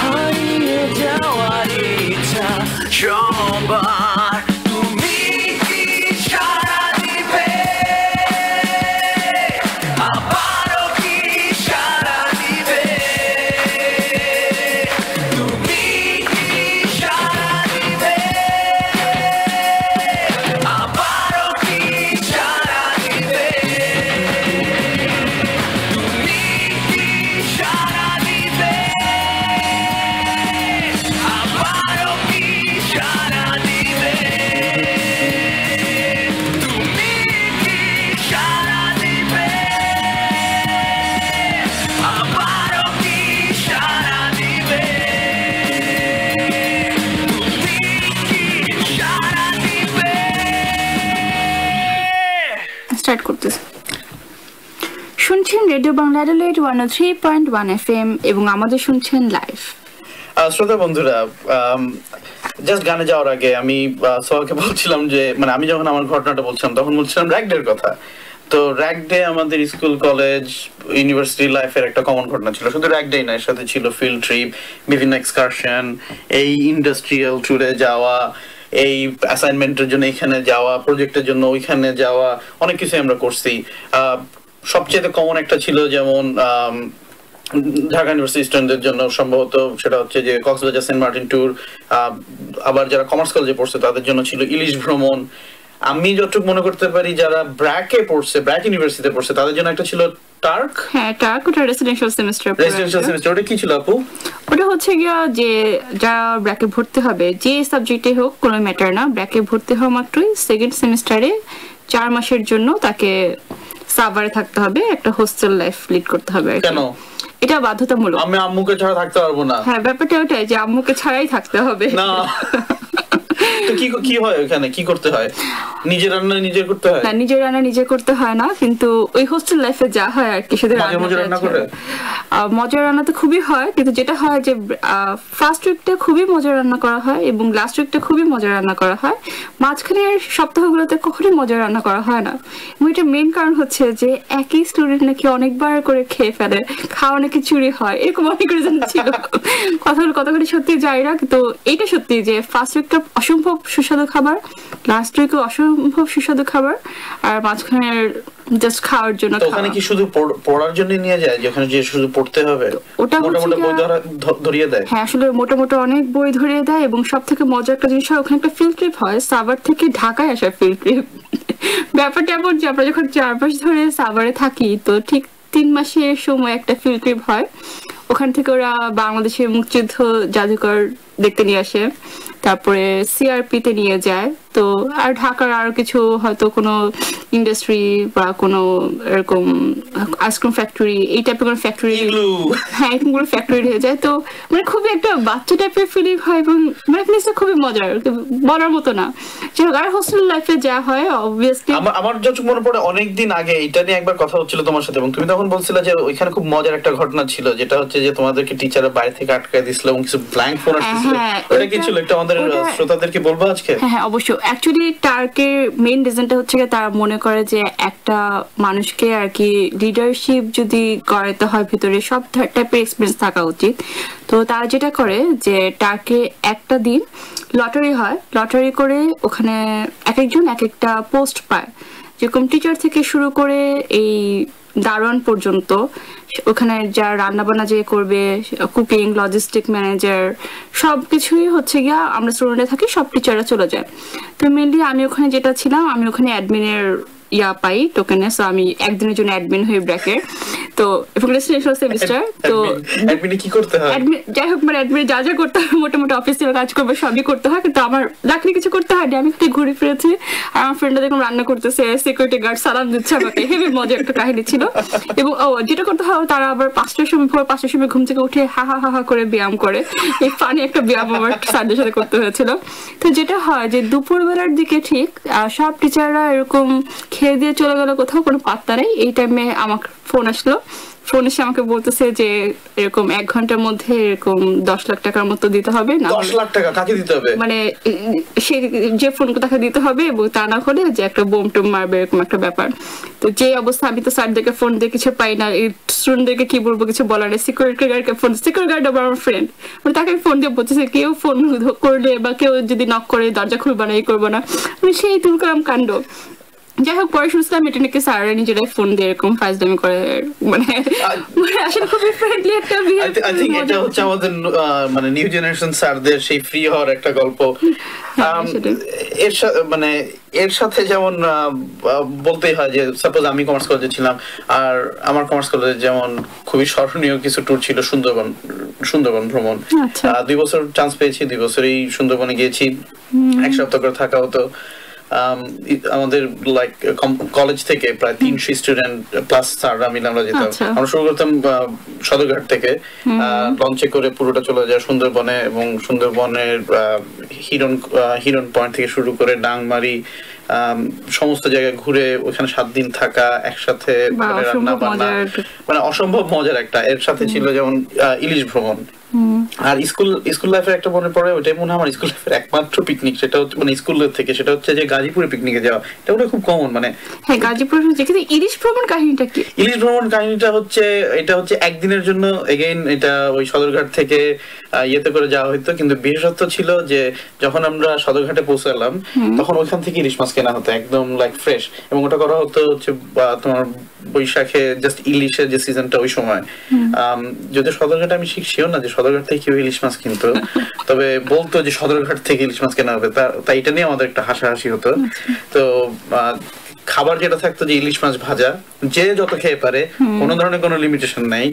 হারিয়ে যাওয়ার ইচ্ছা সবার তুমি কি সারা দিবে আবারও কি সারা দিবে তুমি কি সারা দিবে আবারও কি সারা দিবে তুমি কি সারা দিবে আবারও কি সারা দিবে তুমি কি সারা দিবে আবারও কি সারা দিবে তুমি কি সারা দিবে স্টার্ট করতেছে। শুনছেন রেডিও বাংলা অ্যাডিলেড 103.1 FM এবং আমাদের শুনছেন লাইভ। শ্রোতা বন্ধুরা, জাস্ট গানে যাওয়ার আগে আমি সোহাকে বলছিলাম যে মানে আমি যখন আমার ঘটনাটা বলছিলাম তখন বলছিলাম র্যাগ ডের কথা। তো র্যাগ ডে আমাদের স্কুল কলেজ ইউনিভার্সিটি লাইফের একটা কমন ঘটনা ছিল। শুধু র্যাগ ডে না, এর সাথে ছিল ফিল্ড ট্রিপ, বিভিন্ন এক্সকারশন, এই ইন্ডাস্ট্রিয়াল ট্যুরে যাওয়া, এই অ্যাসাইনমেন্টের জন্য এখানে যাওয়া, প্রজেক্টের জন্য ওইখানে যাওয়া, অনেক কিছু আমরা করছি। সবচেয়ে কমন একটা ছিল যেমন ঢাকা ইউনিভার্সিটি স্টুডেন্টদের জন্য সম্ভবত সেটা হচ্ছে যে কক্সবাজার সেন্ট মার্টিন ট্যুর। আবার যারা কমার্স কলেজে পড়ছে তাদের জন্য ছিল ইলিশ ভ্রমণ। আমি যতটুকু মনে করতে পারি যারা ব্র্যাকে পড়ছে, ব্র্যাক ইউনিভার্সিটিতে পড়ছে, তাদের জন্য একটা ছিল টার্ক। হ্যাঁ, টার্ক ওটা রেসিডেন্সিয়াল সেমিস্টার। রেসিডেন্সিয়াল সেমিস্টার ওটা কি ছিল আপু? ওটা হচ্ছে গিয়া যে যা ব্র্যাকে ভর্তি হবে, যে সাবজেক্টে হোক কোনো ম্যাটার না, ব্র্যাকে ভর্তি হওয়া মাত্রই সেকেন্ড সেমিস্টারে 4 মাসের জন্য তাকে সাভারে থাকতে হবে, একটা হোস্টেল লাইফ লিড করতে হবে। কেন? এটা বাধ্যতামূলক। আমি আম্মুকে ছাড়া থাকতে পারবো না। হ্যাঁ, ব্যাপারটা ওটাই যে আম্মুকে ছাড়াই থাকতে হবে। না তো কি হয় ওখানে, কি করতে হয়? নিজের রান্না নিজে করতে হয়? না, নিজের রান্না নিজে করতে হয় না, কিন্তু ওই হোস্টেল লাইফে যা হয় আর কি, শুধু মজার রান্না করে। মজার রান্না তো খুবই হয়, কিন্তু যেটা হয় যে ফার্স্ট উইকটা খুবই মজার রান্না করা হয় এবং লাস্ট উইকটা খুবই মজার রান্না করা হয়, মাঝখানের সপ্তাহগুলোতে কখনোই মজার রান্না করা হয় না। এবং এটা মেইন কারণ হচ্ছে যে একই স্টুডেন্ট নাকি অনেকবার করে খেয়ে ফেলে, খাওয়া নাকি চুরি হয়, এরকম অনেক রিজন ছিল। কতগুলি সত্যি যাই না, কিন্তু এইটা সত্যি যে ফার্স্ট উইকটা অসম্ভব সুস্বাদু খাবার, লাস্ট উইকও অসম্ভব সুস্বাদু খাবার, আর মাঝখানের জাস্ট খাওয়ার জন্য। ওখানে কি শুধু পড়ার জন্য নিয়ে যায়, যেখানে যে শুধু পড়তে হবে? ওটা মোটামুটি বই ধরিয়ে দেয়। হ্যাঁ, আসলে মোটামুটি অনেক বই ধরিয়ে দেয়, এবং সব থেকে মজার একটা জিনিস হয় ওখানে একটা ফিল্ড ট্রিপ হয়, সাভার থেকে ঢাকায় আসা ফিল্ড ট্রিপ। ব্যাপারটা এমন যে আমরা যখন 4 মাস ধরে সাভারে থাকি, তো ঠিক 3 মাসের সময় একটা ফিল্ড ট্রিপ হয়। ওখান থেকে ওরা বাংলাদেশের মুক্তিযুদ্ধ জাদুঘর দেখতে নিয়ে আসে, তারপরে সিআরপিতে নিয়ে যায়, তো আর ঢাকার আরো কিছু হয়তো কোনো ইন্ডাস্ট্রি বা কোনো এরকম আইসক্রিম ফ্যাক্টরি, এই টাইপের কোনো ফ্যাক্টরি, হ্যাঁ এরকমগুলো ফ্যাক্টরি হয়ে যায়। তো মানে খুবই একটা বাচ্চা টাইপের ফিলিং হয়, এবং মানে জিনিসটা খুবই মজার, বলার মতো না। যাই হোক, আর হোস্টেল লাইফে যা হয় অবভিয়াসলি আমার যতটুকু মনে পড়ে অনেকদিন আগে এটা নিয়ে একবার কথা হচ্ছিল তোমার সাথে, এবং তুমি তখন বলছিলে যে ওইখানে খুব মজার একটা ঘটনা ছিল, যেটা হচ্ছে যে তোমাদেরকে টিচাররা বাইরে থেকে আটকায় দিছিল এবং কিছু ব্ল্যাঙ্ক ফোন আসছিল। ওটা কি ছিল, একটু আমাদের শ্রোতাদেরকে বলবো আজকে? হ্যাঁ অবশ্যই। অ্যাকচুয়ালি টার্কের মেইন রিজনটা হচ্ছে তারা মনে করে যে একটা মানুষকে আর কি লিডারশিপ যদি করাতে হয়, ভিতরে সব টাইপের এক্সপিরিয়েন্স থাকা উচিত। তো তারা যেটা করে যে টার্কে একটা দিন লটারি হয়, লটারি করে ওখানে এক একজন এক একটা পোস্ট পায়, যেরকম টিচার থেকে শুরু করে এই দারোয়ান পর্যন্ত। ওখানে যা রান্না বান্না যে করবে, কুকিং, লজিস্টিক ম্যানেজার, সবকিছুই হচ্ছে গিয়া আমরা স্টুডেন্টে থাকি, সব টিচাররা চলে যায়। তো মেনলি আমি ওখানে যেটা ছিলাম, আমি ওখানে অ্যাডমিনের পাই টোকেনে, সো আমি একদিনের জন্য অ্যাডমিন হয়ে ব্র্যাকের। তো সেমিস্টার, তো অ্যাডমিনে কি করতে হয়? যাই হোক, মানে অ্যাডমিনে যা যা করতে হয়, মোটামুটি অফিসিয়াল কাজ করবে সবই করতে হয়, কিন্তু আমার লাকড়ি কিছু করতে হয়। আমি একটু ঘুরে ফিরেছি, আর আমার ফ্রেন্ডরা দেখুন রান্না করতেছে, সিকিউরিটি গার্ড সালাম দিচ্ছে আমাকে, হেভি মজা একটা কাহিনী ছিল। এবং যেটা করতে হয়, তারা আবার 5টার সময় ঘুম থেকে উঠে হা হা হা হা করে ব্যায়াম করে। এই ফানি একটা ব্যায়াম আমার স্যারদের সাথে করতে হয়েছিল। তো যেটা হয় যে দুপুরবেলার দিকে ঠিক সব টিচাররা এরকম খেয়ে দিয়ে চলে গেল কোথাও, কোনো পাত্তা নেই। এই টাইমে আমার ফোন আসলো, ফোন এসে আমাকে বলতেছে যে এরকম 1 ঘন্টার মধ্যে এরকম 10 লাখ টাকার মতো দিতে হবে। না 10 লাখ টাকা কাকে দিতে হবে? মানে সে যে ফোন তাকে দিতে হবে, এবং তা না হলে যে একটা বোম টোম মারবে, এরকম একটা ব্যাপার। তো যে অবস্থা, আমি তো স্যারদেরকে ফোন দিয়ে কিছু পাই না, এই স্টুডেন্টদেরকে কি বলবো, কিছু বলার নেই। সিকিউরিটি গার্ডকে ফোন, সিকিউরিটি গার্ড আবার আমার ফ্রেন্ড, মানে তাকে ফোন দিয়ে বলতেছে কেউ ফোন করলে বা কেউ যদি নক করে দরজা খুলবা না, এই করবো না, মানে সেই তুলকালাম কাণ্ড। যাই হোক, পরে শুনছিলাম এটা নাকি স্যাররা নিজেরাই ফোন দিয়ে এরকম ফাইজলামি করে, মানে আসলে খুবই ফ্রেন্ডলি একটা বিহেভ। আই থিংক এটা হচ্ছে আমাদের মানে নিউ জেনারেশন স্যারদের সেই ফ্রি হওয়ার একটা গল্প। এর মানে এর সাথে যেমন বলতেই হয় যে সাপোজ আমি কমার্স কলেজে ছিলাম, আর আমার কমার্স কলেজে যেমন খুবই স্মরণীয় কিছু ট্যুর ছিল সুন্দরবন ভ্রমণ। 2 বছর চান্স পেয়েছি, 2 বছরই সুন্দরবনে গিয়েছি, 1 সপ্তাহ করে থাকা হতো। আমাদের লাইক কলেজ থেকে প্রায় 300 স্টুডেন্ট প্লাস স্যাররা মিলে আমরা যেতাম। আমরা শুরু করতাম সদরঘাট থেকে, লঞ্চে করে পুরোটা চলে যায় সুন্দরবনে, এবং সুন্দরবনের হিরন পয়েন্ট থেকে শুরু করে ডাংমারি সমস্ত জায়গায় ঘুরে ওখানে 7 দিন থাকা, একসাথে রান্না বান্না, মানে অসম্ভব মজার একটা। এর সাথে ছিল যেমন ইলিশ ভ্রমণ। আর স্কুল লাইফের একটা মনে পড়ে, ওটাই মনে হয় আমার স্কুল লাইফের একমাত্র পিকনিক, সেটা হচ্ছে মানে স্কুলের থেকে, সেটা হচ্ছে যে গাজীপুরে পিকনিকে যাওয়া। এটা ওটা খুব কমন, মানে হ্যাঁ গাজীপুর। ইলিশ ভ্রমণ কাহিনীটা কি? ইলিশ ভ্রমণ কাহিনীটা হচ্ছে, এটা হচ্ছে একদিনের জন্য, এগেইন এটা ওই সদরঘাট থেকে ইয়েতে করে যাওয়া হইতো, কিন্তু বিশেষত্ব ছিল যে যখন আমরা সদরঘাটে পৌঁছালাম তখন ওইখান থেকে ইলিশ মাছ কেনা হতো একদম লাইক ফ্রেশ, এবং ওটা করা হতো হচ্ছে তোমার বৈশাখে, জাস্ট ইলিশের যে সিজনটা ওই সময়। যদি সদরঘাটে আমি শিখছিও না যে সদরঘাট থেকে কেউ ইলিশ মাছ কিনতো, তবে বলতো যে সদরঘাট থেকে ইলিশ মাছ কেনা হবে, তাই এটা নিয়ে আমাদের একটা হাসাহাসি হতো। তো খাবার যেটা থাকতো যে ইলিশ মাছ ভাজা, যে যত খেয়ে পারে, কোনো ধরনের কোনো লিমিটেশন নাই,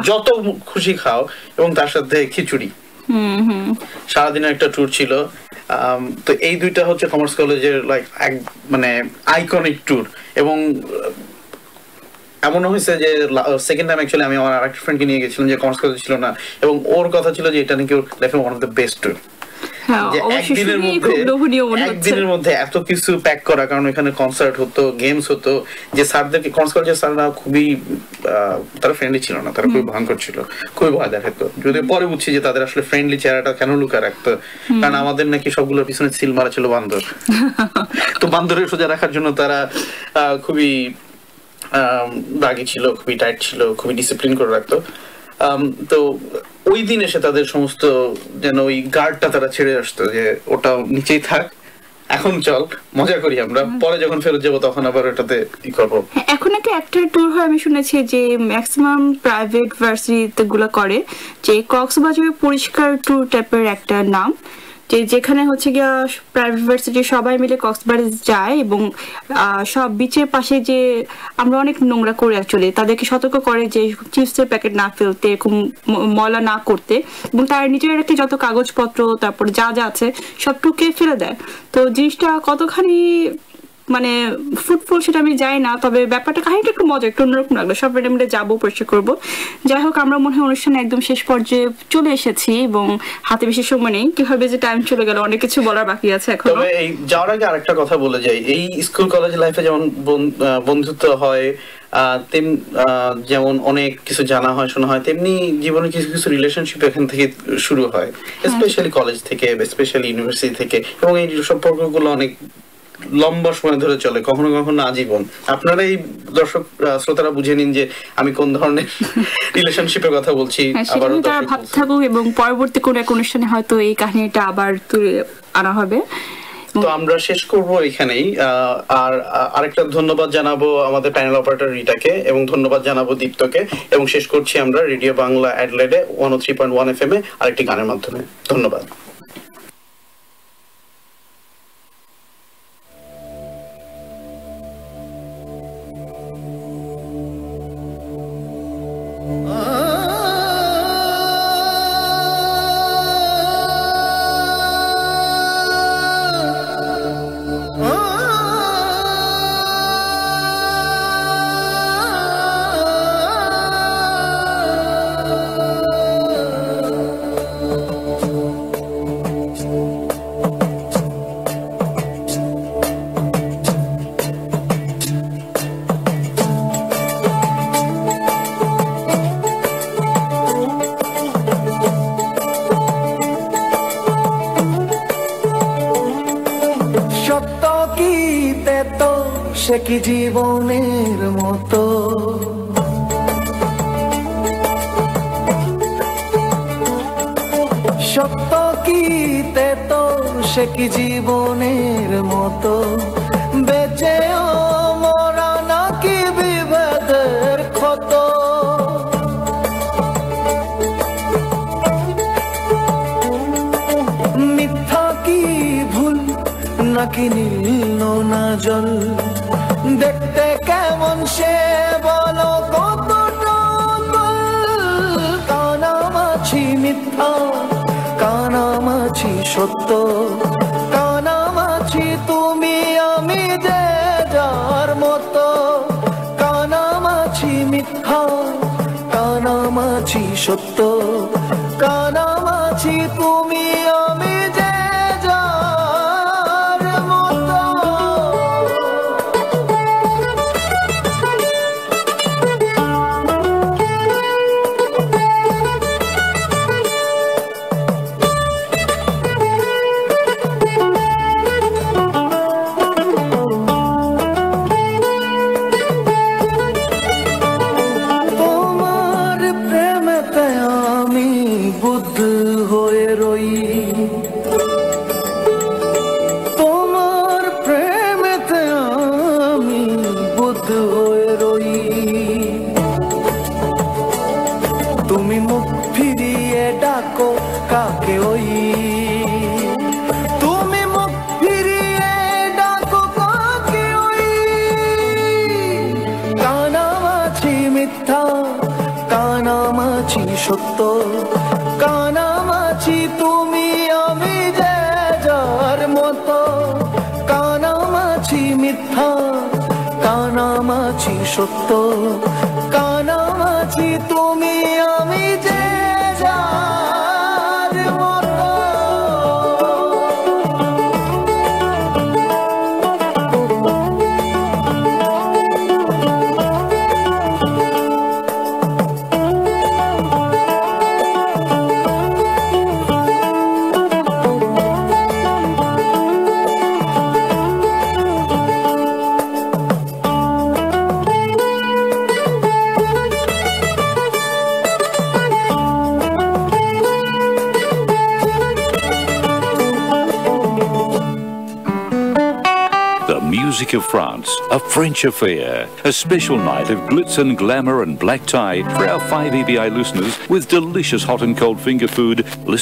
যত খুশি খাও, এবং তার সাথে খিচুড়ি। সারাদিনের একটা ট্যুর ছিল। তো এই দুইটা হচ্ছে কমার্স কলেজের লাইক মানে আইকনিক ট্যুর। এবং এমনও হয়েছে যে সেকেন্ড টাইম অ্যাকচুয়ালি আমি আমার আরেকটা ফ্রেন্ডকে নিয়ে গেছিলাম যে কমার্স কলেজ ছিল না, এবং ওর কথা ছিল যে এটা নাকি ওর লাইফের one of the best tour. হ্যাঁ, যে অবশ্যই একদিনের শুনেই মধ্যে খুব লোভনীয় মনে হচ্ছে। একদিনের মধ্যে এত কিছু প্যাক করা, কারণ এখানে কনসার্ট হতো, গেমস হতো, যে স্যারদেরকে কনসার্ট যে স্যাররা খুবই তারা ফ্রেন্ডলি ছিল না, তারা খুবই ভয়ঙ্কর ছিল, খুবই ভয় দেখাতো। যদিও পরে বুঝছি যে তাদের আসলে ফ্রেন্ডলি চেহারাটা কেন লুকায় রাখতো, কারণ আমাদের নাকি সবগুলোর পিছনে সিল মারা ছিল বান্দর। তো বান্দরের সোজা রাখার জন্য তারা খুবই রাগী ছিল, খুবই টাইট ছিল, খুবই ডিসিপ্লিন করে রাখতো। তো ওই দিন এসে তাদের সমস্ত যেন ওই গার্ডটা তারা ছেড়ে আসতো, যে ওটা নিচেই থাক, এখন চল মজা করি আমরা, পরে যখন ফেরত যাবো তখন আবার ওটাতে ই করবো। এখন একটা অ্যাক্টর ট্যুর হয়, আমি শুনেছি যে ম্যাক্সিমাম প্রাইভেট ভার্সিটিতে গুলো করে, যে কক্সবাজার পরিষ্কার ট্যুর টাইপের একটা নাম, যে যেখানে হচ্ছে গিয়া প্রাইভেট ভার্সিটি সবাই মিলে কক্সবাজার যায় এবং সব বিচের পাশে যে আমরা অনেক নোংরা করে অ্যাকচুয়ালি তাদেরকে সতর্ক করে যে চিপসের প্যাকেট না ফেলতে, এরকম ময়লা না করতে, এবং তার নিজের একটা যত কাগজপত্র তারপর যা যা আছে সব টুকে ফেলে দেয়। তো জিনিসটা কতখানি মানে ফ্রুটফুল সেটা আমি জানি না, তবে ব্যাপারটা কাহিনীটা একটু মজা, একটু অন্যরকম লাগলো। সব ফ্রেন্ড মিলে যাবো, পরিচয় করবো। যাই হোক, আমরা মনে হয় অনুষ্ঠানে একদম শেষ পর্যায়ে চলে এসেছি এবং হাতে বেশি সময় নেই, কিভাবে যে টাইম চলে গেল, অনেক কিছু বলার বাকি আছে এখন। তবে এই যাওয়ার আগে আরেকটা কথা বলে যাই, এই স্কুল কলেজ লাইফে যেমন বন্ধুত্ব হয়, যেমন অনেক কিছু জানা হয়, শোনা হয়, তেমনি জীবনে কিছু কিছু রিলেশনশিপ এখান থেকে শুরু হয়, স্পেশালি কলেজ থেকে, স্পেশালি ইউনিভার্সিটি থেকে, এবং এই সম্পর্কগুলো অনেক লম্বা সময় ধরে চলে, কখনো কখনো আজীবন। আপনারা এই দর্শক শ্রোতারা বুঝে নিন যে আমি কোন ধরনের রিলেশনশিপের কথা বলছি। আবারও তারা ভাবতে থাকুক এবং পরবর্তী কোনো এক অনুষ্ঠানে হয়তো এই কাহিনীটা আবার তুলে আনা হবে। তো আমরা শেষ করব এখানেই। আর আরেকটা ধন্যবাদ জানাবো আমাদের প্যানেল অপারেটর রিটাকে, এবং ধন্যবাদ জানাবো দীপ্তকে, এবং শেষ করছি আমরা রেডিও বাংলা অ্যাডলেডে 103.1 FM এ আরেকটি গানের মাধ্যমে। ধন্যবাদ। সে কি জীবনের মতো, সত্য কি তেতো সে কি জীবনের মতো, বেঁচেও মরা নাকি বিভেদের ক্ষত, মিথ্যা কি ভুল নাকি নীল না জল, দেখতে কেমন সে বলো কতটা কানামাছি মিথ্যা, কানামাছি সত্য, কানামাছি তুমি আমি যে যার মতো, কানামাছি মিথ্যা, কানামাছি সত্য, কানামাছি তুমি আমি যে যার মতো। তুমি মুখ ফিরিয়ে ডাকো কাকে ওই, তুমি মুখ ফিরিয়ে ডাকো কাকে ওই, কানামাছি মিথ্যা, কানামাছি সত্য, কানামাছি তুমি আমি যে যার মতো, কানামাছি মিথ্যা, কানামাছি সত্য, কানামাছি তুমি আমি যে যার মতো। music of France, a French affair. A special night of glitz and glamour and black tie for our 5EBI listeners with delicious hot and cold finger food. Listen